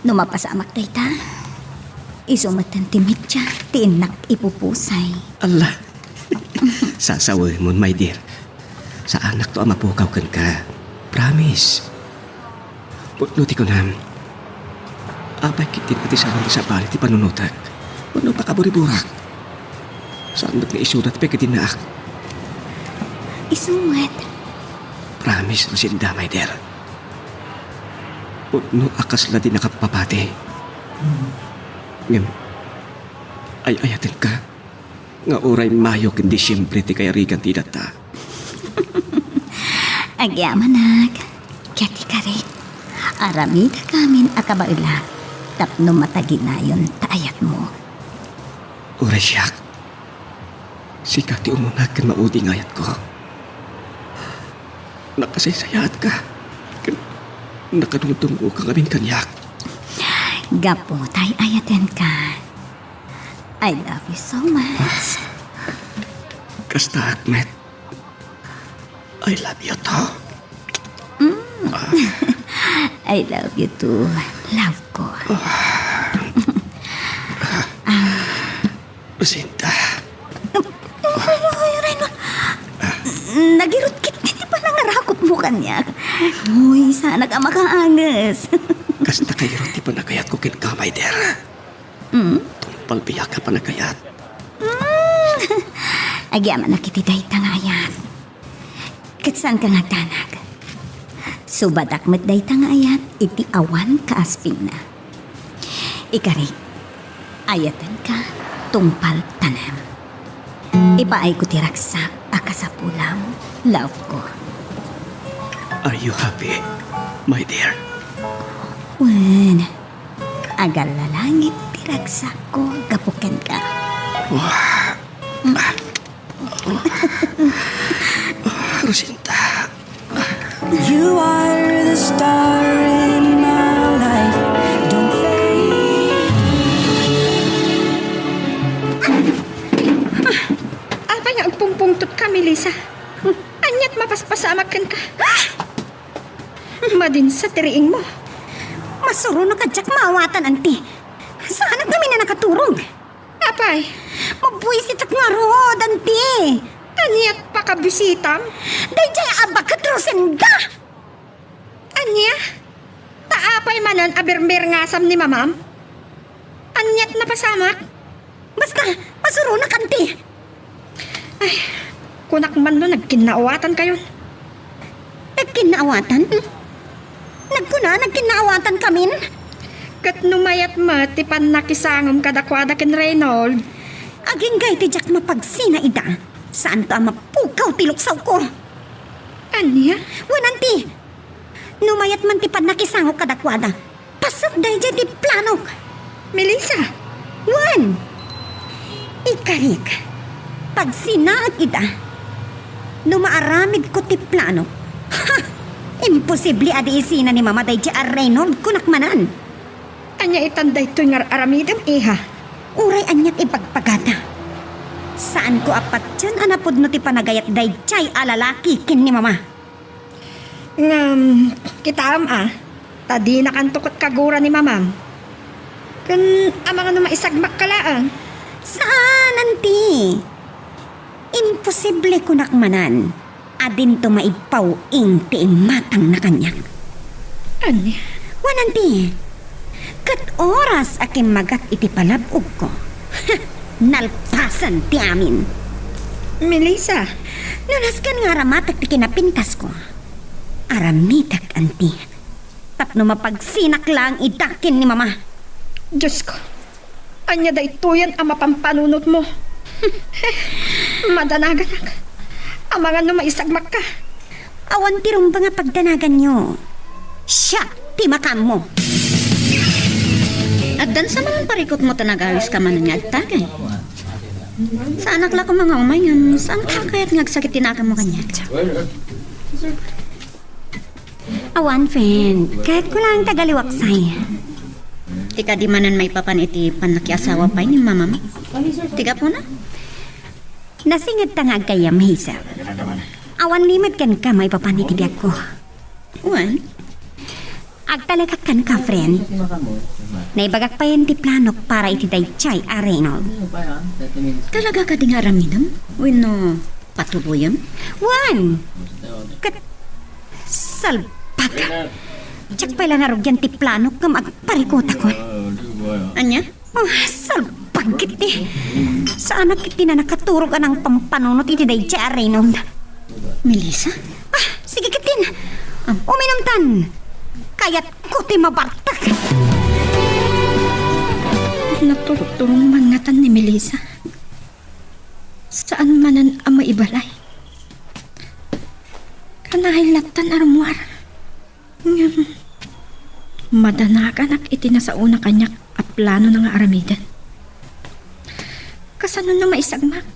Numapasamak day ta. Isumatan ti mitya, ti inak ipupusay. Allah. Sasaway mo, my dear. Sa anak to ang mapukaw kan ka. Promise. Putnuti ko nam. Abay kitin iti sarang ti sa bali ti panunutak. Ano pa kaburiburak? Saan ba't nga isurat pa kitinaak? Isumat. Promise, Lucinda, my dear. Putno akas la di nakapapati. Ngem, ay ayatin ka. Nga oray mayo kin Disyembre ti kay Rigan ti data. Agyamanag, kati karit. Aramid kamin akabaila. Tapno mataginayon taayat mo. Oray siyak. Sikati umunag kan mauding ayat ko. Nakasaysayaat ka. Nakadungtungo ka kaming kanyak. Gapo tay ayaten ka. I love you so much. Kasta Ahmed. I love you to. I love you too. Love ko. Lucinda. Nagirot kit di pa nangarakot mo kanya. Uy, sana ka makaangas. Kasta kayo ti pa nakayat ko kin kamay der. Tumpal biya ka pa nakayat. Agyaman na kiti dahi tangayat. Katsan ka nagtanag. Subadak met dahi tangayat iti awan kaasping na. Ikarik, ayatan ka tumpal tanam. Ipaay ko tiraksak akasapulam, love ko. Are you happy, my dear? Wen, agal na langit tiraksak ko, gapuken ka. Lucinda. You are the star in my life. Don't fade. Apa nga agpungpungtot ka, Melissa? Anyat mapaspasamak kan ka. Madin sa tiriing mo. Masuro na kadyak maawatan, anti. Saan kami na nakaturog? Apay, Mabuisit ak nga rood, anti. anyat pakabisitam? Dayjay abakat rosenga. Anya? Taapay manan abirmir ngasam ni mamam? Anyat na pasamak? Basta, masuro na kanti. Ay, kunak man no nagkinaawatan kayo. Nagkinaawatan? Nagkinaawatan kamin? Kat numayat matipan nakisangom kadakwada kin Reynold. Aging gay ti jak mapagsina ida. Saan to ang mapukaw tiluksaw ko? Anya? Wananti. Numayat man ti nakisango kadakwada. Pasat dayjay ti planok. Melissa, Wan. Ikarik. Pag sinaag ida, numaaramid ko ti plano. Ha! Imposible adi isina ni Mama Dayjay a Reynold kunakmanan. anya itanday to'y nga aramidam iha. Uray anyat ipagpagata. Saan ko apat dyan anapod no ti panagayat Dayjay a lalaki kin ni Mama? Ngam, kitaam tadi nakantukot kagura ni mamam. Kan amang ano maisagmak kalaan. Saan, anti? Imposible kunakmanan. Adin to maipaw ing ti matang na kanyang. Anya? Wananti, kat oras aking magat iti palabog ko. Nalpasan ti amin. Melissa, Nunas kan nga ramatak ti kinapintas ko. Aramitak, anti. Tapno mapagsinak lang idakin ni mama. Diyos ko, anya da ito yan ang mapampanunot mo. Madanaganak. Ang mga maisagmak ka. Awan tirong ba nga pagdanagan nyo? Siya, timakam mo. At dan sa mga parikot mo tanagawis ka man nga agtagay. Sa anak la ko mga umayan, saan ka kaya't ngagsakit tinakam mo kanya? Awan, friend. Kahit ko lang tagaliwaksay. Tika di manan may papan iti panakiasawa pa ni mama mo. Tiga po na. Nasingit tangag kaya mahisa. Awan limit kan ka may papan iti biyak ko. Uwan? Agtalagak kan ka, friend. Naibagak pa yan ti planok para iti daychay Arenold. Talaga ka di nga raminam? Wino patuluyam? Wan! Kat... Salpag! Tsak pala narugyan ti planok kam agparikot ako. Anya? Oh, salpag kiti. Sa anak kiti na nakaturog anang pampanunot iti daychay Arenold. Melissa? Ah, sige kitin. Uminom tan. Kaya't ko ti mabartak. Natulog-tulong mangatan ni Melissa. Saan manan ang maibalay? Kanahilatan armuar. Madanagan ak itinasauna kanyak a plano ng aramidan. Kasano na maisagmak?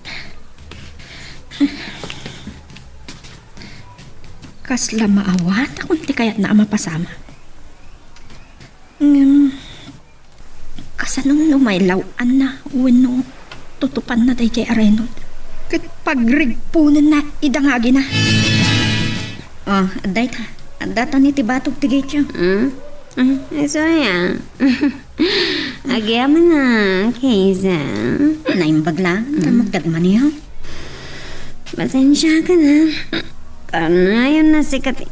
Kasla maawat akong ti kayat na mapasama. Kasanong numaylawan na wano tutupan na day kay Arenold. Kat pagrigpunan na idangagi na. Oh, aday ta. Adata ni tibatog tigay siya. So yan. Agyaman na, Kaysa. Naimbag lang. Magdagman niyo. Pasensya ka na. Karena yun na sikat.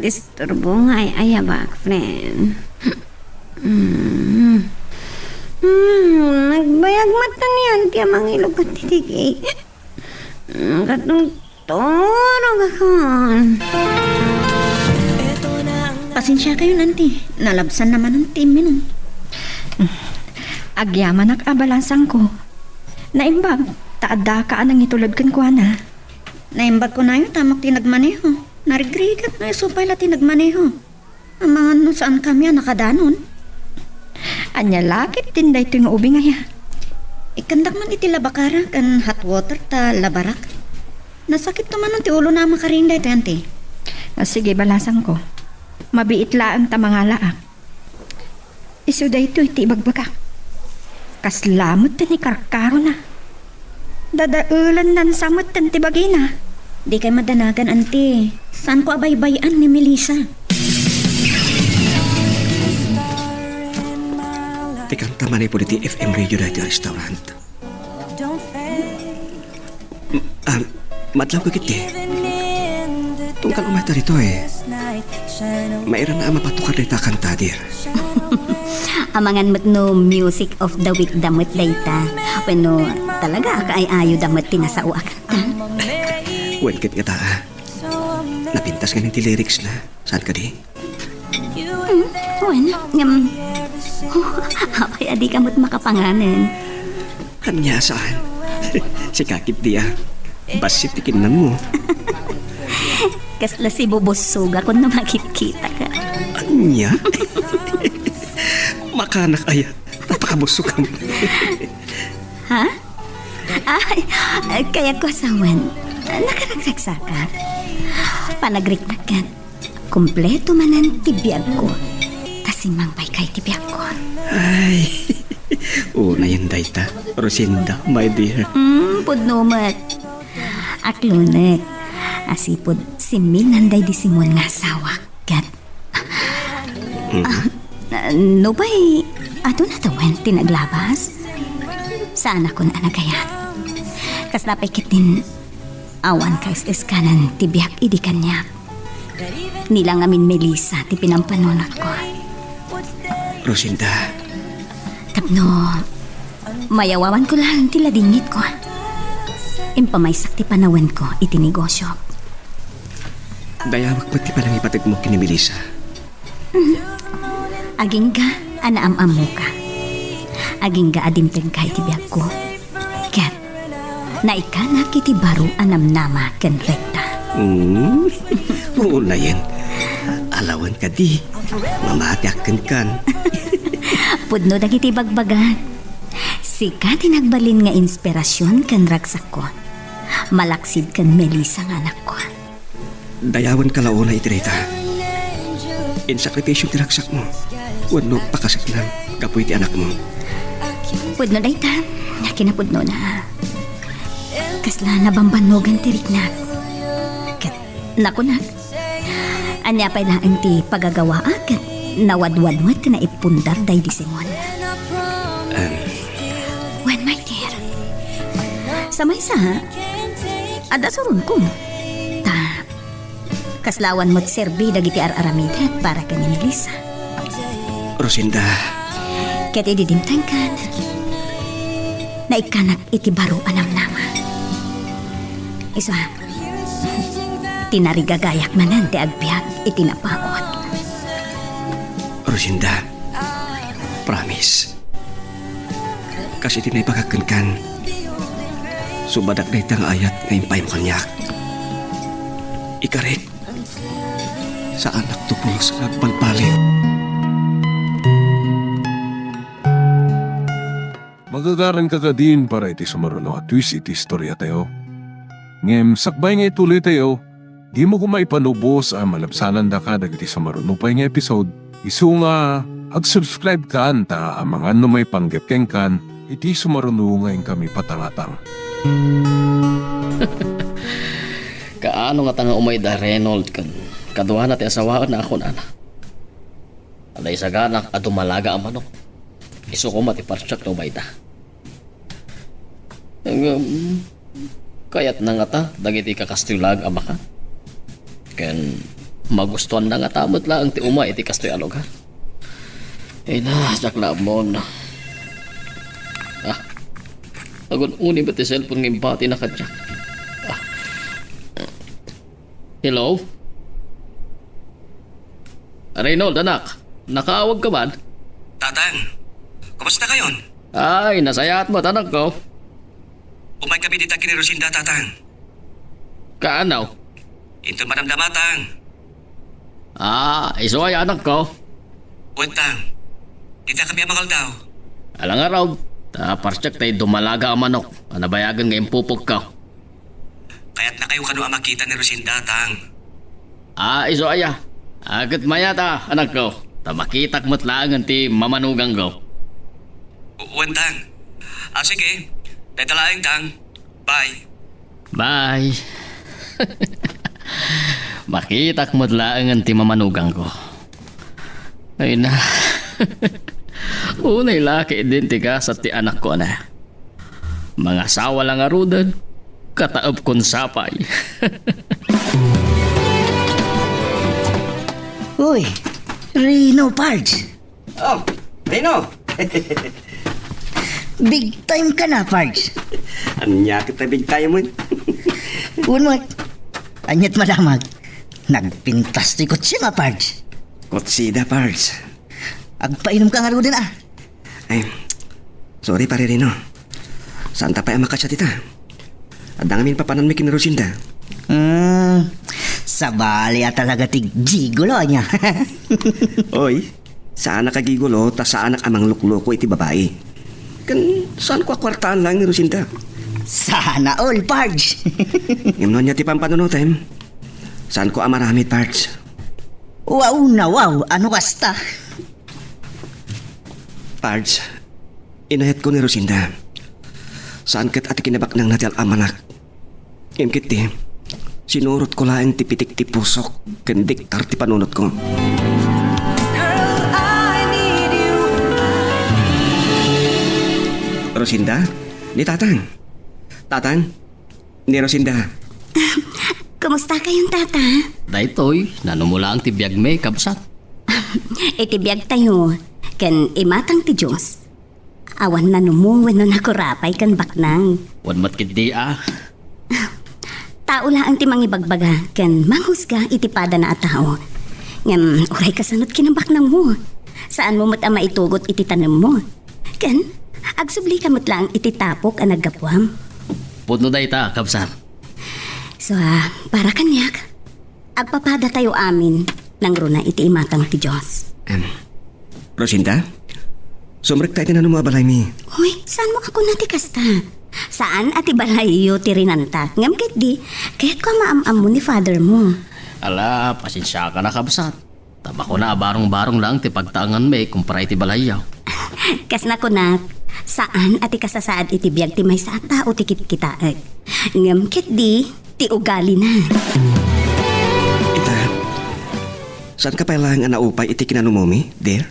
Disturbo nga ay ayabak, friend. Nagbayag mata niyan kaya mangilog ka titigay. Katong torog ako. Pasensya kayo, nanti. Nalabsan naman ang team minum. Agyaman ak abalansang ko. Naimbag, taada ka anang itulad kan ko na. Naimbag ko na yun, tamak tinagmaneho. Narigrigat na yung supay la tinagmaneho. Ang mga no saan kami nakadanon. Anya lakit tinday ito yung ubing ngaya. Ikandak man iti labakara kan hot water ta labarak. Nasakit naman ang ti ulo na makarinday ito yan ti. Sige, balasang ko. Mabiit laang ta mga laak. Isuda ito iti ibagbagak. Kaslamot ta ni karkaro na. Dadaulan nan samot tan ti bagina. Di kay madanagan, anti. Saan ko abay-bayan ni Melissa? Tikang tamanay po diti FM radio dati restaurant. Madlaw ko kiti. Tungkal umata rito Mayroon na mapatukar dita kantadir. Amangan mo't no music of the week damot dayta. Bueno, talaga ka ay ayo damot tinasao akanta. Well, kit nga ta. Napintas ka ng ti lyrics na. Saan ka di? Apay adi ka mo't makapanganan. Hanya saan? Si kakit diya. Basit tikinan mo. Kasla si Bobosuga kung na makikita ka. Anya? Makanak aya. Napakabusukan. Ha? Ay, kaya ko asawan. Nakaragraksa ka. Panagriknakan. Kompleto man ang tibiyag ko. Kasing mangbay kay tibiyag ko. Ay. Una yan, Dayta. Rosinda, my dear. Pudnumat. Aklunek. Asipod si Minanday di Simon nga sawak. Gat. No ba'y ato na tawen tinaglabas? Saan ako na anagayat? Kas napay kitin awan kais kanan tibiyak idi kanya. Nilang amin Melissa ti pinampanunot ko. Rosinda. Tapno, mayawawan ko lang tila dingit ko. Impamaysak ti panawan ko iti negosyo. Dayawak pati pa lang ipatid mo kini Melissa. Aging ka, anaam-am mo ka. Aging ka adimteng ka iti biyag ko. Ket, naikanak iti baro anamnama ken rekta. Oo na yan. Alawan ka di. Mamatiakan kan. Pudno dagiti bagbagan. Sika tinagbalin nga inspirasyon ken ragsak ko. Malaksid ken Melissa nga anak ko. Dayawan ka launa iti reta. In sakripisyo ti raksak mo. Wano pakasaknan. Kapoy ti anak mo. Pudno day ta. Kinapudno na. Kasla nabambanugan ti rikna. Ket naku na. Anya pa'y laang ti pagagawa ket nawadwadwad ti naipundar day di Simon. When my dear. Samay sa adasurun ko. Ta kaslawan mo't serbi dagiti ar-aramidet para kani Melissa. Rosinda. Ket ididimtangkan. Naikanak iti baro anamnama. Isa. Tinarigagayak manan ti agbiag iti napaot. Rosinda. Promise. Kasi tinay pagkakankan. Subadak na itang ayat na impay mo kanyak. Ikarit. Sa anak tupulos nagpalpalit. Magagaran ka din para iti sumaruno at twist iti istorya tayo. Ngem sakbay nga ituloy tayo, di mo kumaipanubos ang malabsanan da ka dagiti sumaruno pa nga episode. Isu nga ag-subscribe ka anta ang mga may panggap kan iti sumaruno ngayon kami patangatang. Kaano nga tanga umay da Reynold kan kaduha na ti asawaan na ako na. Alay sa ganak at dumalaga ang manok. Isu ko matipartsak na umay da. Kayat na nga ta, dagiti kakastulag ama ka. Ken magustuhan na nga tamot lang ti umay iti kastoy alog ha. Eh na, sakla mo na. Agon uni ba ti cellphone ng bati na kadya? Hello? Reynold, anak. Nakaawag ka man? Tatang, kumusta kayon? Ay, nasayat mo, anak ko. Umay kami dita kini Rosinda, tatang. Kaanaw? Ito manamdamatang. Iso ay anak ko. Buwantang, dita kami amakal daw. Alang araw, partsak tayo dumalaga ang manok. Anabayagan nga impupog ka. Kaya't na kayo kano ang makita ni Rosinda, tang. Iso ay agad mayata, anak ko. Tamakitak mo't lang ti mamanugang ko. Buwantang. Sige. Dadalaing tang. Bye. Bye. Makitak mo't lang ti mamanugang ko. Ay na. Unay laki din ti ka sa ti anak ko na. Mga sawa lang arudan. Kataab kon sapay. Uy, Reno Pards. Oh, Reno. Big time ka na, Pards. Anya kita big time mo. Unmat. Anyat madamag. Nagpintas ti kotse nga, Pards. Kotsida, Pards. Agpainom ka nga rin Ay, sorry pare Reno. Saan tapay ang makasya tita? Adangamin papanan mi kini Rosinda. Sabali talaga ti gigolo niya. Oy, saan nakagigulo ta saan amang lukloko iti babae. Kan saan ko akwartaan lang ni Rosinda. Sana all, Pards. Ngimnon niya ti pampanunutem. Saan ko amaramit, Pards? Wow na wow, ano kasta? Pards, inayat ko ni Rosinda. Saan kat ati kinabak ng natal amanak? Imkit ti, sinurot ko lang ti pitik ti pusok, kandik tar ti panunot ko. Rosinda? Ni Tatang? Tatang? Ni Rosinda? Kumusta kayong tata? Daytoy, nanumula ang tibiyag may kabsat. Itibiyag tayo. Ken imatang ti Diyos. Awan na numuwen nun ako rapay kan baknang. Wan matkid di Tao lang ti mangibagbaga ken manghusga itipada na a tao. Uray kasanot kinambak ng mo. Saan mo ama itugot iti tanem mo? Kan, agsubli kamot lang iti tapok ang naggapuam. Pudno dayta, kabsat. So, para kanyak, agpapada tayo amin nang runa iti imatang ti Diyos. Rosinda, sumrek tayo na balay mi. Uy, saan mo ako nati kasta? Saan ati balayo ti rinanta? Ngam kahit di, kahit ko maam-am mo ni father mo. Ala, pasensya ka na, kabsat. Tama ko na barong-barong lang ti pagtaangan may kumpara iti balayaw. Kas na kunak, saan ati kasasaad iti biyag ti may sa tao ti kit-kitaag. Ngam kahit di, ti ugali na. Ita, saan ka pala nga naupay iti kinanumomi, dear?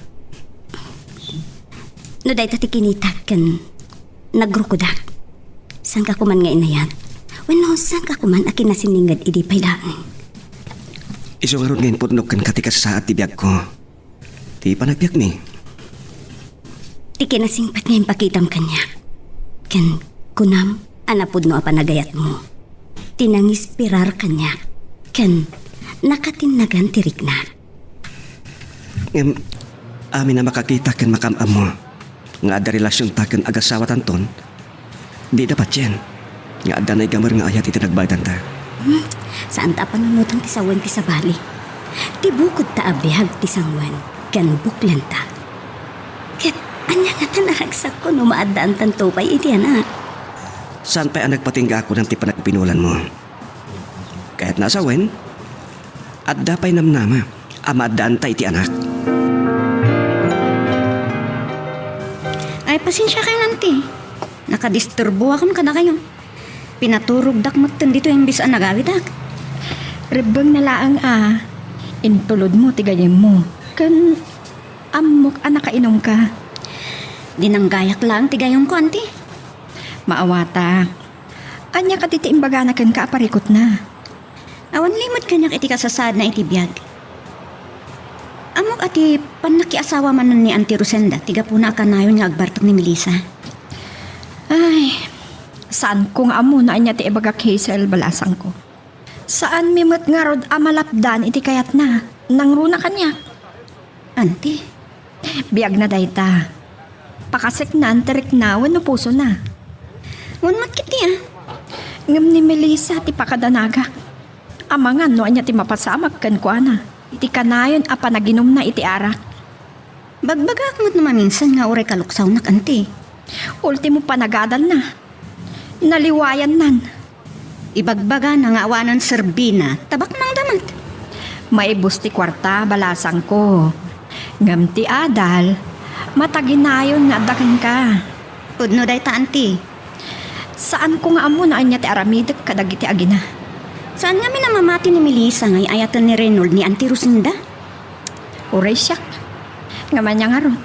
No day ti kinitak kan nagrukudak. Saan ka kuman nga inayat? Wano, saan ka kuman akin nasiningad idi pailaan? Iso nga ron ngayon putnok kan katikas sa at tibiyag ko. Ti panagbiyak mi. Ti kinasingpat ngayon pakitam kanya. Kan kunam, anapod no apanagayat mo. Tinangispirar kanya. Kan nakatinagan tirik na. Amin na makakita kan makamam mo. Nga ada relasyon taken agasawa tanton. Di dapat yan. Nga ada na igamar nga ayat iti nagbaytan ta. Saan ta panunutang ti sawan ti sabali? Ti bukod ta abihag ti sangwan. Kan buklan ta. Kat anya nga tanaragsak ko no maadaan tantupay iti anak. Saan pa ang nagpatingga ako ng ti panagpinulan mo? Kahit nasa wen, at dapay namnama, amadaan ta iti anak. Ay, pasensya kayo nanti. Nakadisturbo akong kada kayo. Pinaturog dak matan dito yung bisa nagawid ak. Rebeng na laang intulod mo tigayem mo. Kan amok nakainom ka. Dinanggayak lang tigayong ko, auntie. Maawata. Anya ka titi imbaganakan ka aparikot na. Awan limot kanyak iti kasasad na iti biyag. Amok ati panakiasawa man nun ni Auntie Rosenda, tiga po na akanayon nga agbartok ni Melissa. Ay, saan kung amo na anya ti ibagak Hazel balasang ko. Saan mimot nga rod amalapdan iti kayat na, nang runa kanya. Auntie, Biag na dayta. Pakasek na, anterik na, wano puso na. wanmat kiti Ngam ni Melissa ti pakadanaga. Amangan no anya ti mapasamag kan ko na. Iti kanayon apa naginom na iti arak. Bagbagak mo't naman minsan nga oray kaluksaw nak, auntie. Ultimo panagadal na. Naliwayan nan. Ibagbaga na nga awanan serbina, tabak ng damat. Maibus ti kwarta balasang ko. Ngam ti adal, mataginayon nga dakan ka. Pudno day ta, auntie. Saan ko nga amo na anya ti aramidek kadagiti agina. Saan nga minamamati ni Melissa ngay ayatan ni Reynold ni Auntie Rosinda? Uray siyak. Ngaman niya nga ron.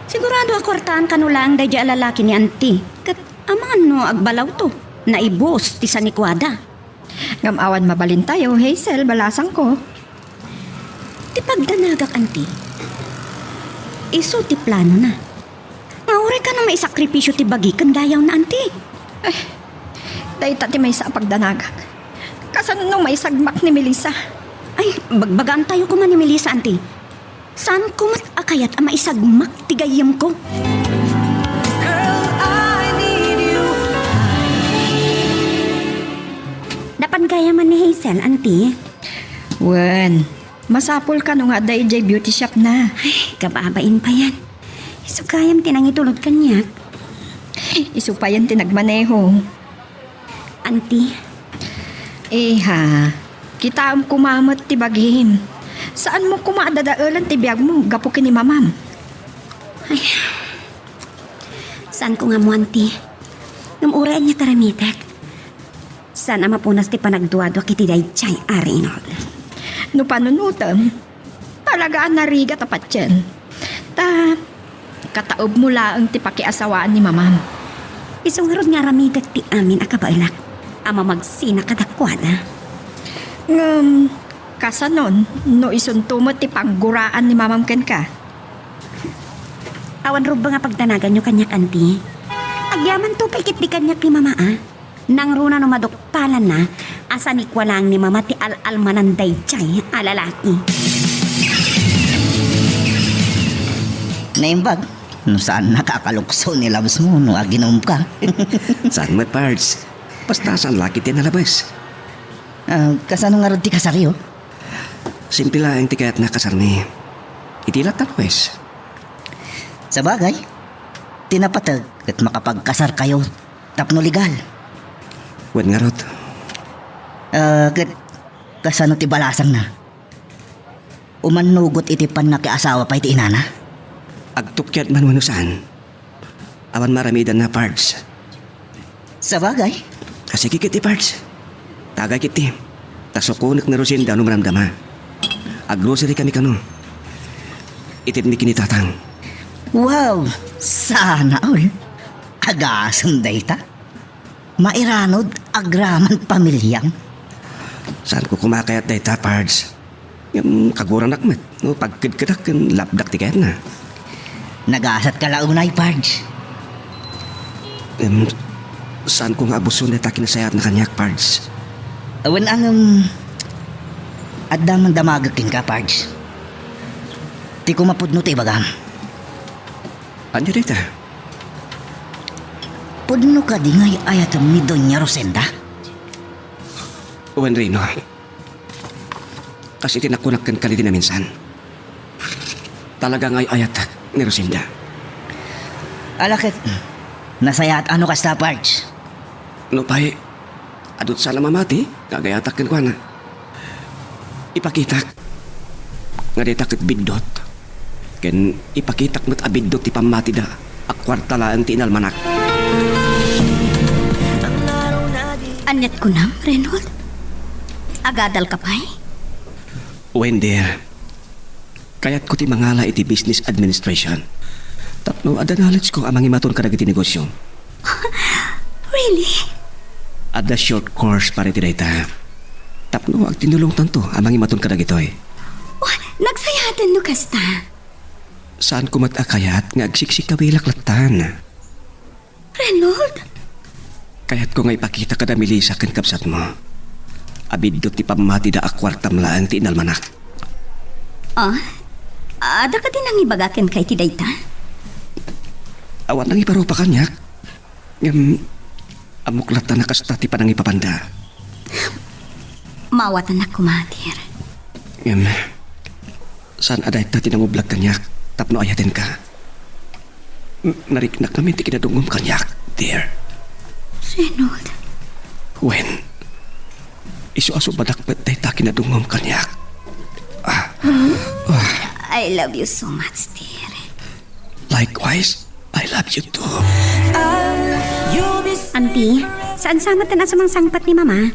Sigurado akwartaan ka no lang day alalaki ni Auntie. Kat amangan no agbalaw to. Naibos ti sanikwada. Ngam awan mabalin tayo, Hazel, balasang ko. Ti pagdanagak, auntie. Iso ti plano na. Nga oray ka na may sakripisyo ti bagikan dayaw na, auntie. Dahita ti may sa pagdanagak. Kasan nung may sagmak ni Melissa. Ay, bagbagaan tayo kuman ni Melissa, auntie. Saan kumat akayat ang maisagmak ti gayam ko? Dapan gaya man ni Hazel, auntie. Wen, masapol ka nung nga day beauty shop na. Ay, kababain pa yan. Isugayam tinangitulod kanyak. Isu pa yan tinagmaneho. Auntie, Ha, kita am kumamot ti bagim. Saan mo kumadadaalan ti biyag mo, gapukin ni mamam? saan ko nga mo, auntie? Namuraan niya taramitek. Sana mapunas ti panagduado kiti day chay Arinold. No panunutam, talagaan nariga tapat yan. Ta, kataob mo laang ti pakiasawaan ni mamam. Isungarod nga ramigat ti amin akabailak. Ama magsina kadakwada. Kasanon, no isuntumot ti pangguraan ni mamam ken ka. Awan ro ba nga pagdanagan nyo kanyak, auntie? Agyaman to pikit di kanyak ni mama, Nang runa no maduktalan na, Asa ni kwa lang ni mama ti al-almananday chay alalaki. Naimbag, no saan nakakalukso ni labs mo no aginom ka. Saan mo, Pards? Basta saan laki tinalabas. Kasano nga rin ti kasaryo? Simple lang ti kayat na kasarni. Itilat talwes. Sa bagay, tinapatag at makapagkasar kayo tapno legal. Wan nga rot. Kasano ti balasang na? Umanugot iti pan na kiasawa pa iti inana? Agtukyat man saan. Awan maramidan na, Pards. Sa bagay, Kasi kikit Pards. Tagay kiti. Tasukunik na Rosinda no maramdama. Ag-grocery kami kano. Itip ni kinitatang. wow, sana all. Agasang dayta. Mairanod agraman pamilyang. Saan ko kumakayat dayta, Pards? Yung kaguran akmat. No, pagkidkidak yung labdak tikayat na. Nagasat ka launay, Pards. Saan ko nga abuso na takinasayat na kanyak, Pards? Awan ang adamang damagakin ka, Pards. Ti ko mapudno ti bagam. Ano dito? Pudno ka di ngay ayatam ni Doña Rosenda. Uwan Rino. Kasi tinakunak kan kalidi na minsan. Talaga ngay ayat ni Rosinda. Alakit, nasayat ano ka sa Pards? No pay, adot sana mamati, kagayatak kan kwa na. Ipakitak. Nga detak at bidot. Ken ipakitak mat abidot ti pamati da. Akwarta laan ti inalmanak. Anyat ko na, Reynold. Agadal ka pa'y? Wender. Kayat ko ti mangala iti business administration. Tapno ada knowledge ko amang imaton kadag iti negosyo. Really? Ada short course para iti dayta. Tapno ag tinulong tanto amang imaton kadag itoy. Oh, nagsayatan no kasta. Saan ko matakayat nga agsiksik kabilak latan. Reynold? Kayat ko nga ipakita kada Melissa ken kapsat mo. Abidot ti pamati da akwartam laang ti inalmanak. Ada ka din ang ibagakin kay ti dayta? Awan nang iparo pa kanyak. Amuklatan na kasta ti panang ipapanda. Mawatan na kumatir. Saan aday ta tinangublag kanyak? Tapno ayatin ka. Nariknak namin ti kinadungom kanyak, dear. Reynold? When? Isu-aso badakpat day ta kinadungom kanyak. I love you so much, dear. Likewise, I love you too. Auntie, saan sama na sa mga sangpat ni mama?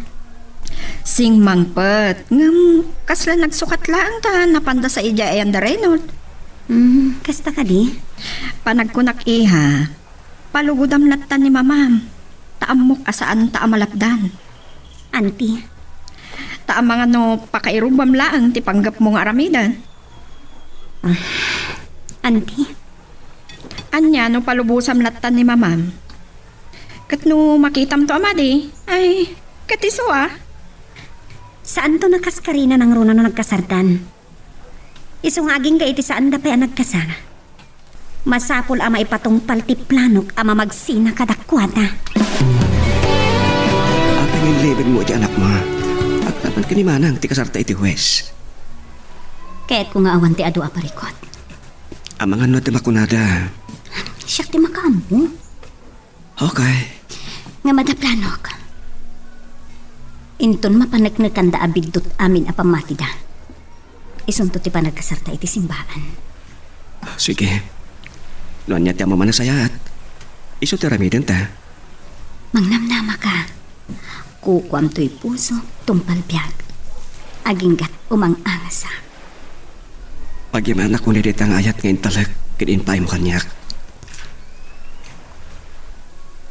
Sing mangpet, ngam kasla nagsukat lang ta napanda sa ija ayan da Reynold. Kasta ka di? Panagkunak iha, palugudam latan ni mamam. Taamok asaan taamalapdan. Auntie, Taamang ano pakairubam laang ti panggap mong aramidan. auntie, Anya no palubusam latan ni mamam. Kat no makitam to amadi, ay katiso ah. saan to nakaskarina ng runa no nagkasardan? Isong aging ka iti saan da pa nagkasar. Masapol ama ipatungpal ti planok ama magsina kadakwata. Apang yung leven mo di anak mo. Agtapan ka ni manang ti kasarta iti huwes. Kaya't ko nga awan ti adu aparikot. Amang ano ti makunada. Siyak ti makamu. Okay. Nga madaplanok. Inton mapanagnakan da abidot amin apamati da. Isunto ti panagkasarta iti simbahan. Sige. Noon niya ti mamanasayat. Iso ti ramidan ta. Mangnamnama ka. Kukwam to'y puso, tumpal biyag. Aginggat umang angasa. Pagyaman ako ni ditang ayat ngayon talag. Kininpay mo kanyak.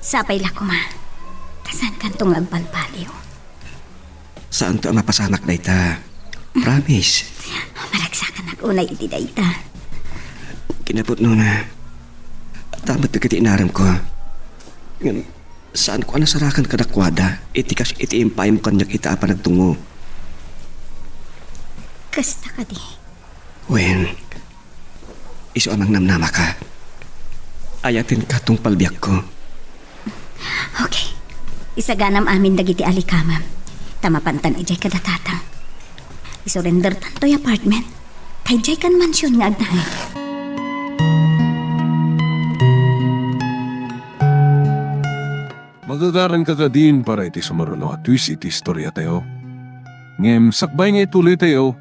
Sapay la kuma. Kasan kantong agbalbaliw. Saan to ang mapasamak na ita? Promise. Maragsakan unay iti dayta. Kinapot no na. Tamat na kiti inaram ko. saan ko anasarakan kadakwada, itikas itiimpay mo kanyak ita pa nagtungo. Kasta ka di. Wen, iso amang namnama ka. Ayatin ka tong palbiyak ko. Okay. Isaganam amin dagiti alikama. Tamapantan ijay kadatatang. Isurrender tantoy apartment. Kay jay kan mansyon nga agnahay. Magagaran ka din para iti sumaruno at twist iti istorya tayo. Ngem sakbay nga ituloy tayo,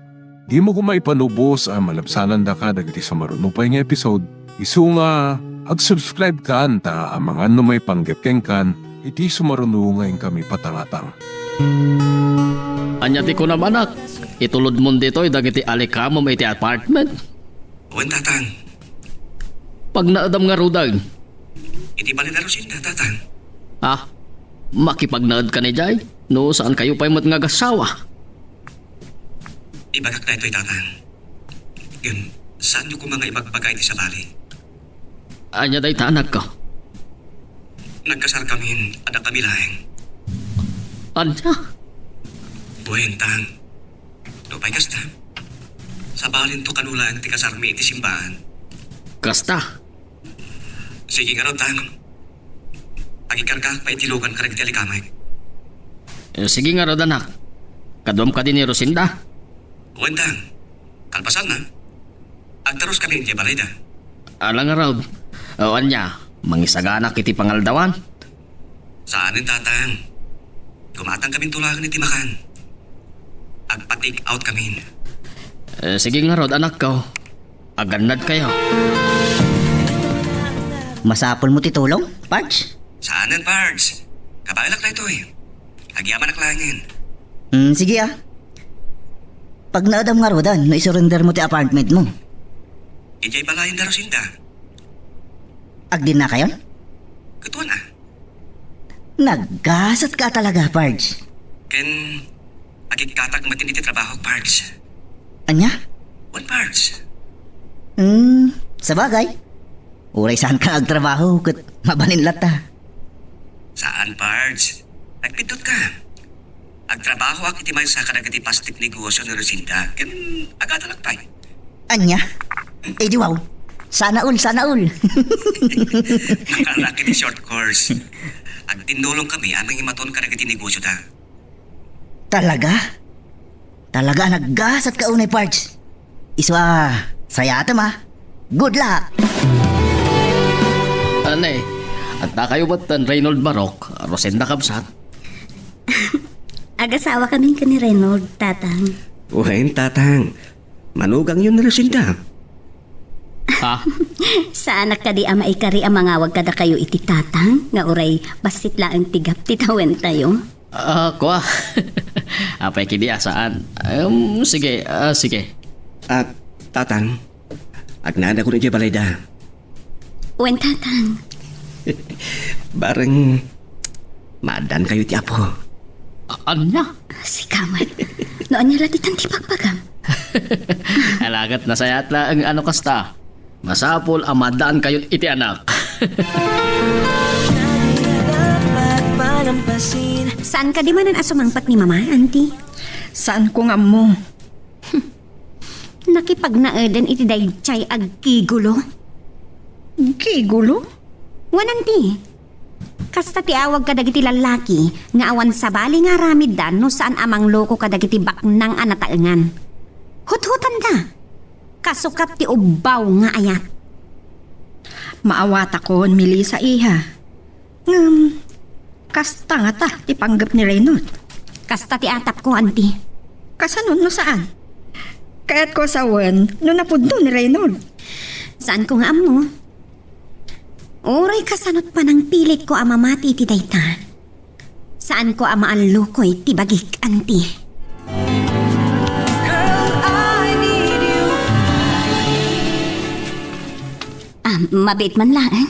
di mo kumay panubos ang malabsanan da ka dagiti sumaruno pa nga episode. Isu nga ag-subscribe ka anta ang mga may panggepkeng kan iti sumaruno ngayon kami patangatang. Anya ti ko naman ak. Itulod mo dito dagiti alikamo may iti apartment. Wen, tatang. Pag naadam nga rudag. Iti balidaro sinda, tatang. Ah, makipagnaad ka ni Jay? No, saan kayo pa'y mat nga gasawa? Ibagak na ito'y tatang. Yun, saan nyo ko mga ibagbagay iti sa bali? Anya day tanak ko. Nagkasal kami, ada kami laheng. Anya? Buhen, tang. Lupay kasta. Sa balin to kanulaan ti kasarmi iti simbahan. Kasta. Sige nga ron, tang. Agikarka, paitilugan ka rin iti alikamay. Sige nga rod anak. Kadwam ka din ni Rosinda. Buhen, tang. Kalpasan na. Agtaros kami iti balayda. Alang nga rod. O anya, mangisaganak iti pangaldawan. Saanin, tatang? Gumatang kami tulagan iti makan. Agpatik out kami. Sige nga rod anak ko. Agandad kayo. Masapol mo titulong, Pards? Saanin, Pards? Kabailak na ito eh. Agyaman na klangin. Sige ah. Pag naadam nga rodan, no isurrender mo ti apartment mo. Ijay balayin daro sinda. Agdin na kayon? Kutuan na. Naggasat ka talaga, Pards. Ken, agikatag matiniti trabaho, Pards. Anya? One, Pards. Sabagay. Uray saan ka agtrabaho kat mabanin lata. Saan, Pards? Nagpindot ka. Agtrabaho ak iti may sa kanagati plastic negosyo ni Rosinda. Ken, agata lang tayo. Anya? Eh di wow. Sana all, sana all. Nakalaki ni short course. Agtinulong kami aming imaton kanagati negosyo ta. Talaga? Talaga naggasat ka unay, Pards. Iswa, sayata ma. Good luck. Ane, at na kayo ba't Reynold Marok, Rosenda Kabsat? Agasawa kami ka ni Reynold, tatang. Buhen, tatang. Manugang yun ni Rosinda. Ha? Sa anak ka di ama ikari ang mangawag kada kayo iti tatang, nga uray basit laang tigap titawen tayo. Kwa. Apay kidi asaan? Sige, sige. At, tatang. Agnada ko rin dyan balayda. Wen tatang. Bareng madan kayo ti apo. Anya? Si Kamal. Noon niya ratitan ti pagpagam. Alagat na sayat lang ang ano kasta. Masapol amadaan kayo iti anak. Saan ka di manan asumangpat ni mama, auntie? Saan ko nga mo? Nakipagnaadan iti daychay agkigulo. Gigulo? Wan, auntie. Kasta ti awag ka dagiti lalaki nga awan sa bali nga ramid dan no saan amang loko ka dagiti baknang anataengan. Hut-hutan da. Kasukat ti ubaw nga ayat. Maawat ako, Melissa iha. Kasta nga ta, ti panggap ni Reynold. Kasta ti atap ko, auntie. Kasanon no saan? Kaya't ko sa wen, no napudno ni Reynold. Saan ko nga amo? Uray kasanot pa ng pilit ko amamati ti dayta. Saan ko amaallukoy ti bagik, auntie. Mabit man lang.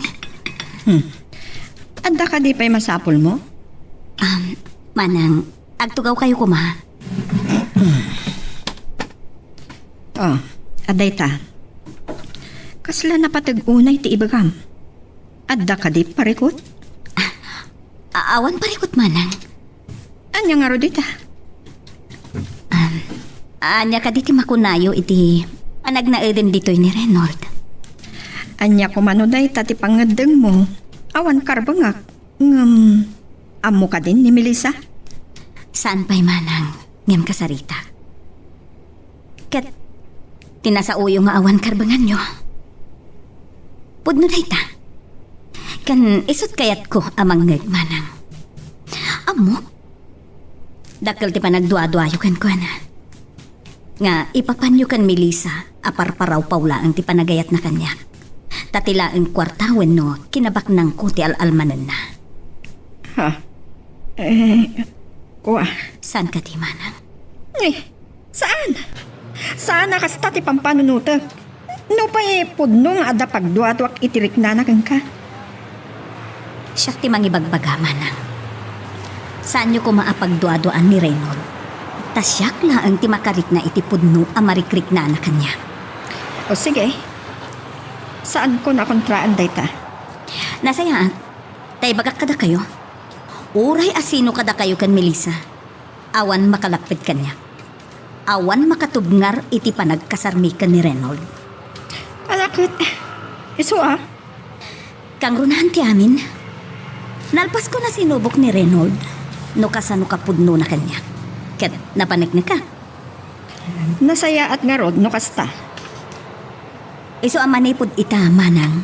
Adda ka di pa'y masapol mo? Manang, agtugaw kayo kuma. Oh, aday ta. Kasla napatag-unay ti ibagam. Adda ka di parikot? Awan parikot manang. Anya nga ro dita? Anya ka diti makunayo iti panagnaeden ditoy ni Reynold. Anya ko mano dayta ti pangadeng mo. Awan karbangak. Amo ka din ni Melissa? Saan pa'y manang ngem kasarita? Ket tinasauyo nga awan karbangan nyo. Pudno dayta. Kan isot kayat ko amang manang. Amok. Dakkel ti panagduwa-duwayo kan ko na. Nga ipapanyo kan Melissa aparparaw paula ang ti panagayat na kanya. Tatila ang kwartawen no kinabak ng ko ti al-almanan na. Ha? Kuha. Saan ka ti manang? Saan? Saan nakasta ti pampanunutak? No pa'y pudno nga ada pagduwa-duwak itirik na ka. Siya ti mangibagbaga manang. Saan nyo ko maapagduwa-duwaan ni Reynold? Tasyak la ang ti makarik na iti pudno ang marikrik na kanya. O sige. Saan ko nakontraan dayta? Nasayaan, tay bagak kada kayo. Uray asino kada kayo kan Melissa. Awan makalapit kanya. Awan makatubngar iti panagkasarmi kan ni Reynold. Alakit. Iso Kang runahan ti amin. Nalpas ko na sinubok ni Reynold. No kasano kapudno na kanya. Ket napanik na ka. Nasaya at nga rod no kasta. Iso amanipod ita manang.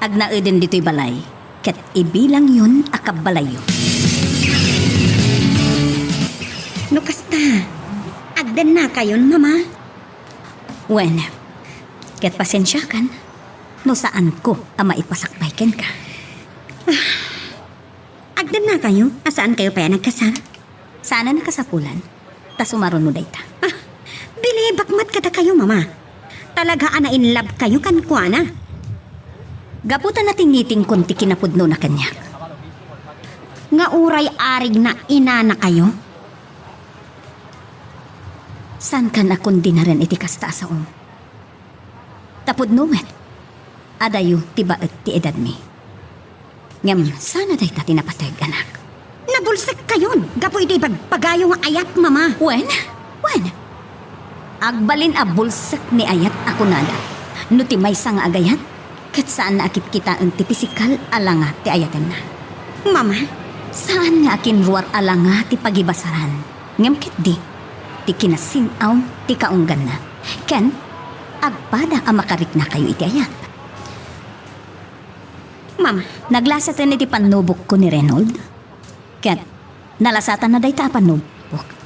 Agnaeden dito'y balay. Ket ibilang yun akab balayo. No kasta. Agdan na kayon, mama. Wen, ket pasensya kan. No saan ko ama ipasakbay ken ka. Agdan na kayo? Asaan kayo pa nagkasal? Sana nakasapulan. Ta sumaruno dayta. Bili, bakmat kada kayo, mama. Talaga ana in love kayo kan kuana. Gaputan na tingiting kunti kinapudno na kanya. Nga uray arig na ina na kayo. San kan akon di na rin iti kasta sa Tapudno met. Adayo tibaet ti edad mi. Ngam sana dayta tinapateg anak. Nabulsak kayon. Gapo iti pagayo nga ayat, mama. Wen? Agbalin a bulsak ni ayat ako nada. No ti may nga agayat, kat saan na akit kita ang ti pisikal alanga ti ayatan na. Mama? Saan nga akin ruwar alanga ti pagibasaran? Ngam ket di, ti kinasinaw ti kaunggan na. Ken, agpada ang makarik na kayo iti ayat. Mama? Naglasatan iti panubok ko ni Reynold. Ket, nalasatan na day ta panubok.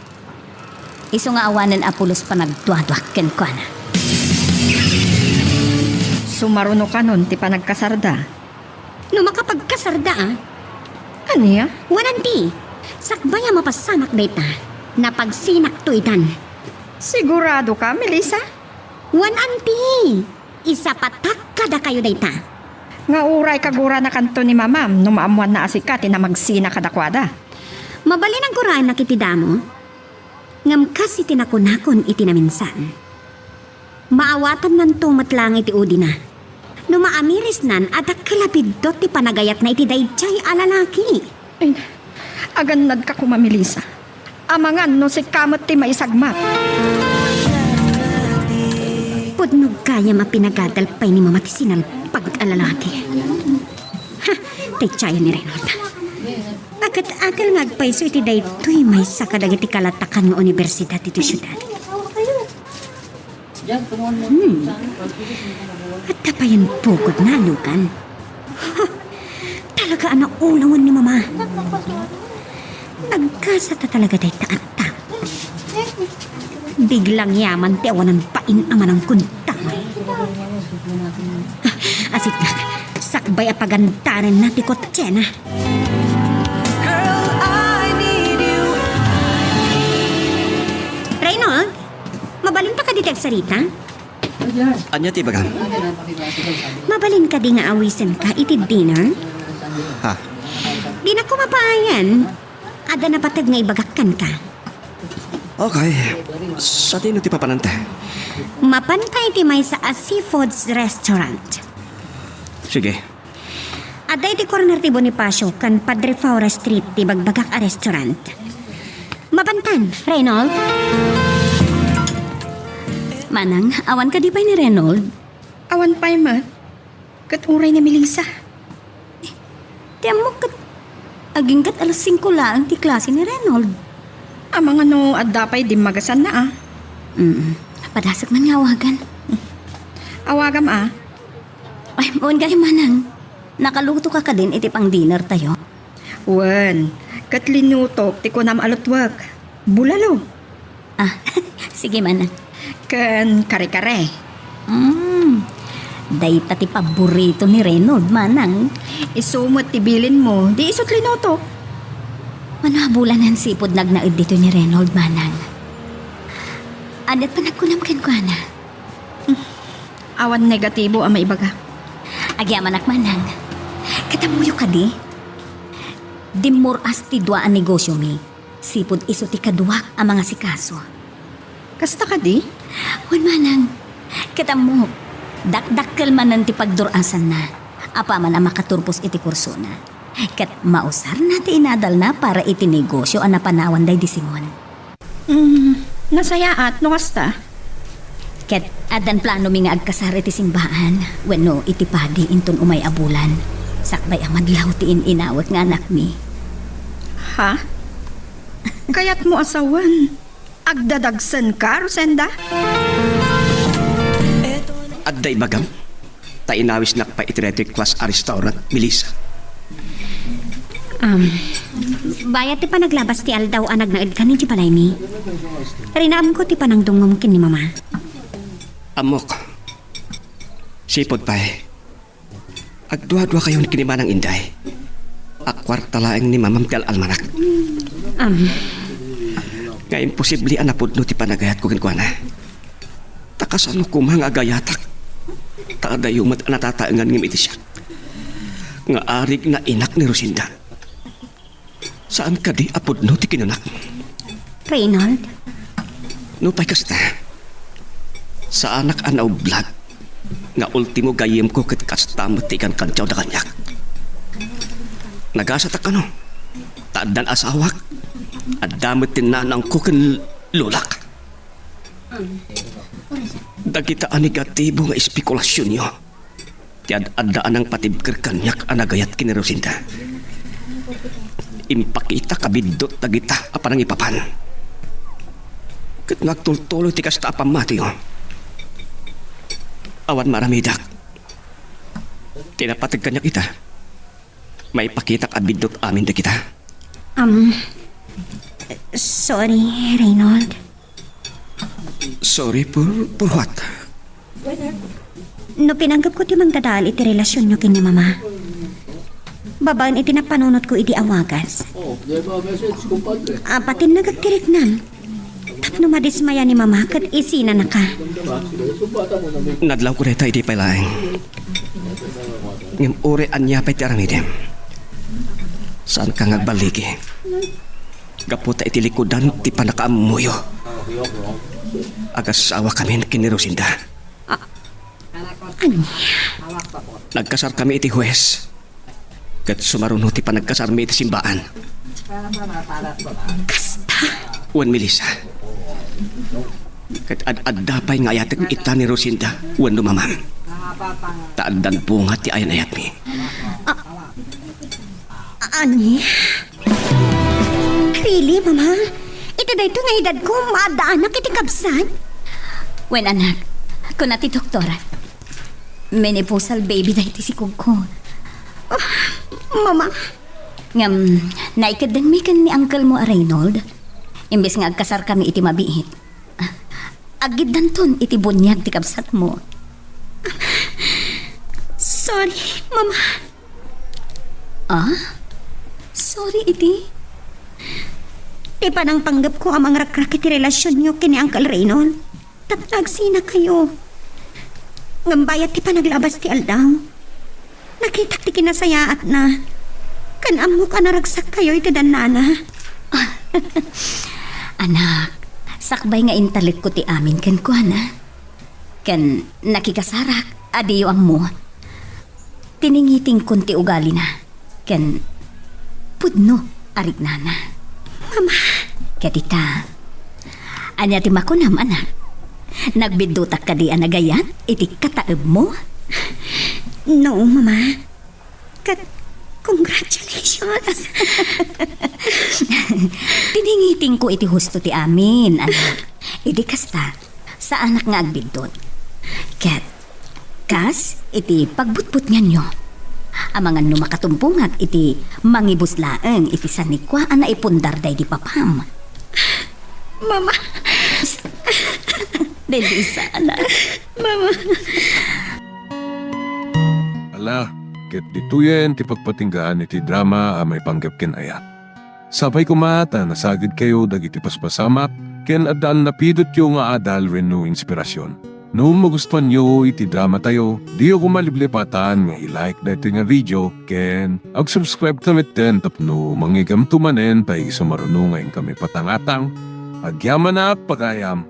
Iso nga awanan apulos pa nagduadwak ken ko na. Sumaruno ka nun ti panagkasarda. No makapagkasarda Aniya? Wananti. Sakbaya mapasamak dayta. Napagsinak to itan. Sigurado ka, Melissa? Wananti. Isa patak kada kayo dayta. Nga uray kagura na kanto ni mamam no maamuan na asikati na magsina kadakwada. Mabalin ang kuraan na kitidamo. Ngam kasi tinakunakon iti naminsan. Maawatan nan tumatlang iti udi na. No maamiris nan at kalapid dot ti panagayat na iti dayjay alalaki. Ay, agannad ka kuma, Melissa. Amangan no si kamot ti maisagmat. Pudnog kaya mapinagadalpay ni mama ti sinalpag alalaki. Ha, dayjay ni Reynold. Agat-agal ngagpaiso iti daytoy may sakadag iti kalatakan ng universidad iti syudad. At tapayan pugod na lukan. Talaga ang naulawan ni mama. Nagkasata talaga day taata. Biglang yaman ti awanan pain aman ang kuntamay. Asit nga, sakbay apagantaran na ti kotsena. Reynold, mabalin pa ka di sarita? Anya ti bagang? Mabalin ka di nga awisan ka iti dinner? Ha? Di na ko mapayan. Ada na patag nga ibagakkan ka. Okay. Sa tino ti papanante? Mapantay ti may sa a seafoods restaurant. Sige. Aday ti corner ti Bonifacio kan Padre Faura Street ti Bagbagak a restaurant. Mabantan, Reynold. Manang, awan ka di ba ni Reynold? Awan pa'y mat. Kat uray ni Melissa. Tiyan mo kat... Aging kat alas 5 lang ti klase ni Reynold. Amang ano adda pa'y di magasan na ah. Padasak man nga awagan. Awagam ah. Ay, buwan kayo manang. Nakaluto ka din iti pang dinner tayo. Wan, kat linutok ti kunam alutwag. Bulalo. Ah, sige manang. Kan kare-kare. Day ti paborito ni Reynold, manang. Isumot ti bilin mo, di isot linutok. Manabulan ng sipod nagnaid dito ni Reynold, manang. Adat pa nagkunam ko na. Awan negatibo ang maibaga. Agyaman manang. Katamuyo ka di. Dimor as ti dua ang negosyo mi. Sipod iso ti kadua ang mga sikaso. Kasta ka di? Wan manang. Katamu. Dakdakkel man ti pagdurasan na. Apa man ang makaturpos iti kurso na. Kat mausar na ti inadal na para iti negosyo ang napanawan day di Simon. Nasayaat, no kasta? Ket adan plano mi nga agkasar iti simbahan wenno iti padi inton umay abulan. Sakbay ang madlaw ti inawat nga anak mi. Ha? Kayat mo asawan? Agdadagsan ka, Rosenda? Adday bagam. Ta inawis nakpa iti class a restaurant, Melissa. Bayat ti panaglabas ti aldaw ang nagnaid ka ni ti balay mi. Rinaam ko ti panangdungom kin ni mama. Amok. Sipod pa eh. Agdua-dua kayo ni kinimanang inday. Akwarta laeng ni mamam ti almanak. Nga imposible anapod no ti panagayat ko kinkwana. Takasano kumang agayatak. Taadayumat anatataangan ngim iti siya. Nga arig na inak ni Rosinda. Saan ka di apod no ti kinunak? Reynold, No pa'y kasta. Sa anak anaw vlog. Nga ultimo gayem ko kat kastamot ti kan kantyaw na kanyak. Nagasatak ka no. Taadan asawak. At damot tinanang ko kan lulak. Dagita ang negatibo nga espekulasyon nyo. Tiad adaan ang patibker kanyak anagayat kinirosinda. Impakita kabidot dagita apanang ipapan. Kat ngagtultuloy ti kasta apamati nyo. Awan maramidak. Tinapatig kanyak ita. May pakita kabidot amin dagita. sorry, Reynold. Sorry for what? No pinanggap ko ti magdadal iti relasyon nyo kin ni mama. Babaan iti napanunot ko iti awagas. Apatin nagagtirik nan. Tapno madismaya ni mama kat isina na ka. Nadlaw ko reta iti palaeng. Ngim ore anya pa'y ti aramidem. Saan ka ngagbaligi? Gaputa iti likodan ti panakaamuyo. Agasawa kami kini Rosinda. Nagkasar kami iti huwes. Kat sumaruno ti panagkasar mi iti simbaan. Kasta. Wan Melissa. Kat ad-adda pa'y ngayatek ita ni Rosinda. Wan lumamam. Taandan bunga ti ayan-ayat mi. Ani? Really, mama? Ito na ito nga edad ko, maadaanak iti kabsan. Wen anak, kung nati doktora, menopausal baby na iti si Kugko. Mama? Ngam, naikadang may kan ni uncle mo a Reynold. Imbes nga agkasar kami iti mabiit. Agid danton iti bunyag ti kabsat mo. Sorry, mama. Sorry iti. Di pa nang panggap ko ang mga rakrak iti relasyon nyo kini Uncle Reynold. Nagsina kayo. Ngambayat ti pa naglabas ti aldaw. Nakita ti kinasayaat na. Kanam mo ka naragsak kayo iti danana. Anak, sakbay nga intalit ko ti amin kan ko na. Kan nakikasarak, adiyo ang mo. tiningiting kunti ugali na. Ken, pudno, arik nana. Mama. Kadita, anya ti makunam, anak. Nagbidutak ka di anagayan, iti kataeb mo. No, Mama. Congratulations. Tiningiting ko iti husto ti amin, anak. Iti kasta, sa anak nga agbidot. Ket, kas, iti pagbutbut nga nyo. Amangan no makatumpungag iti mangibuslaeng iti sanikwa na ipundar day di papam. Mama. Dili sa anak. Mama. Ala, ket dituyen ti pagpatinggaan iti drama a may panggap ken ayat. Sabay kumata nasagid kayo dagiti paspasamak ken adal napidot yo nga adal renno inspirasyon. No magustuhan nyo iti drama tayo, di ako maliblipatan nga i-like dito nga video ken ag-subscribe tamit din tapno mangigam tumanen tayo sumarunong ngayon kami patangatang agyaman na pagayam.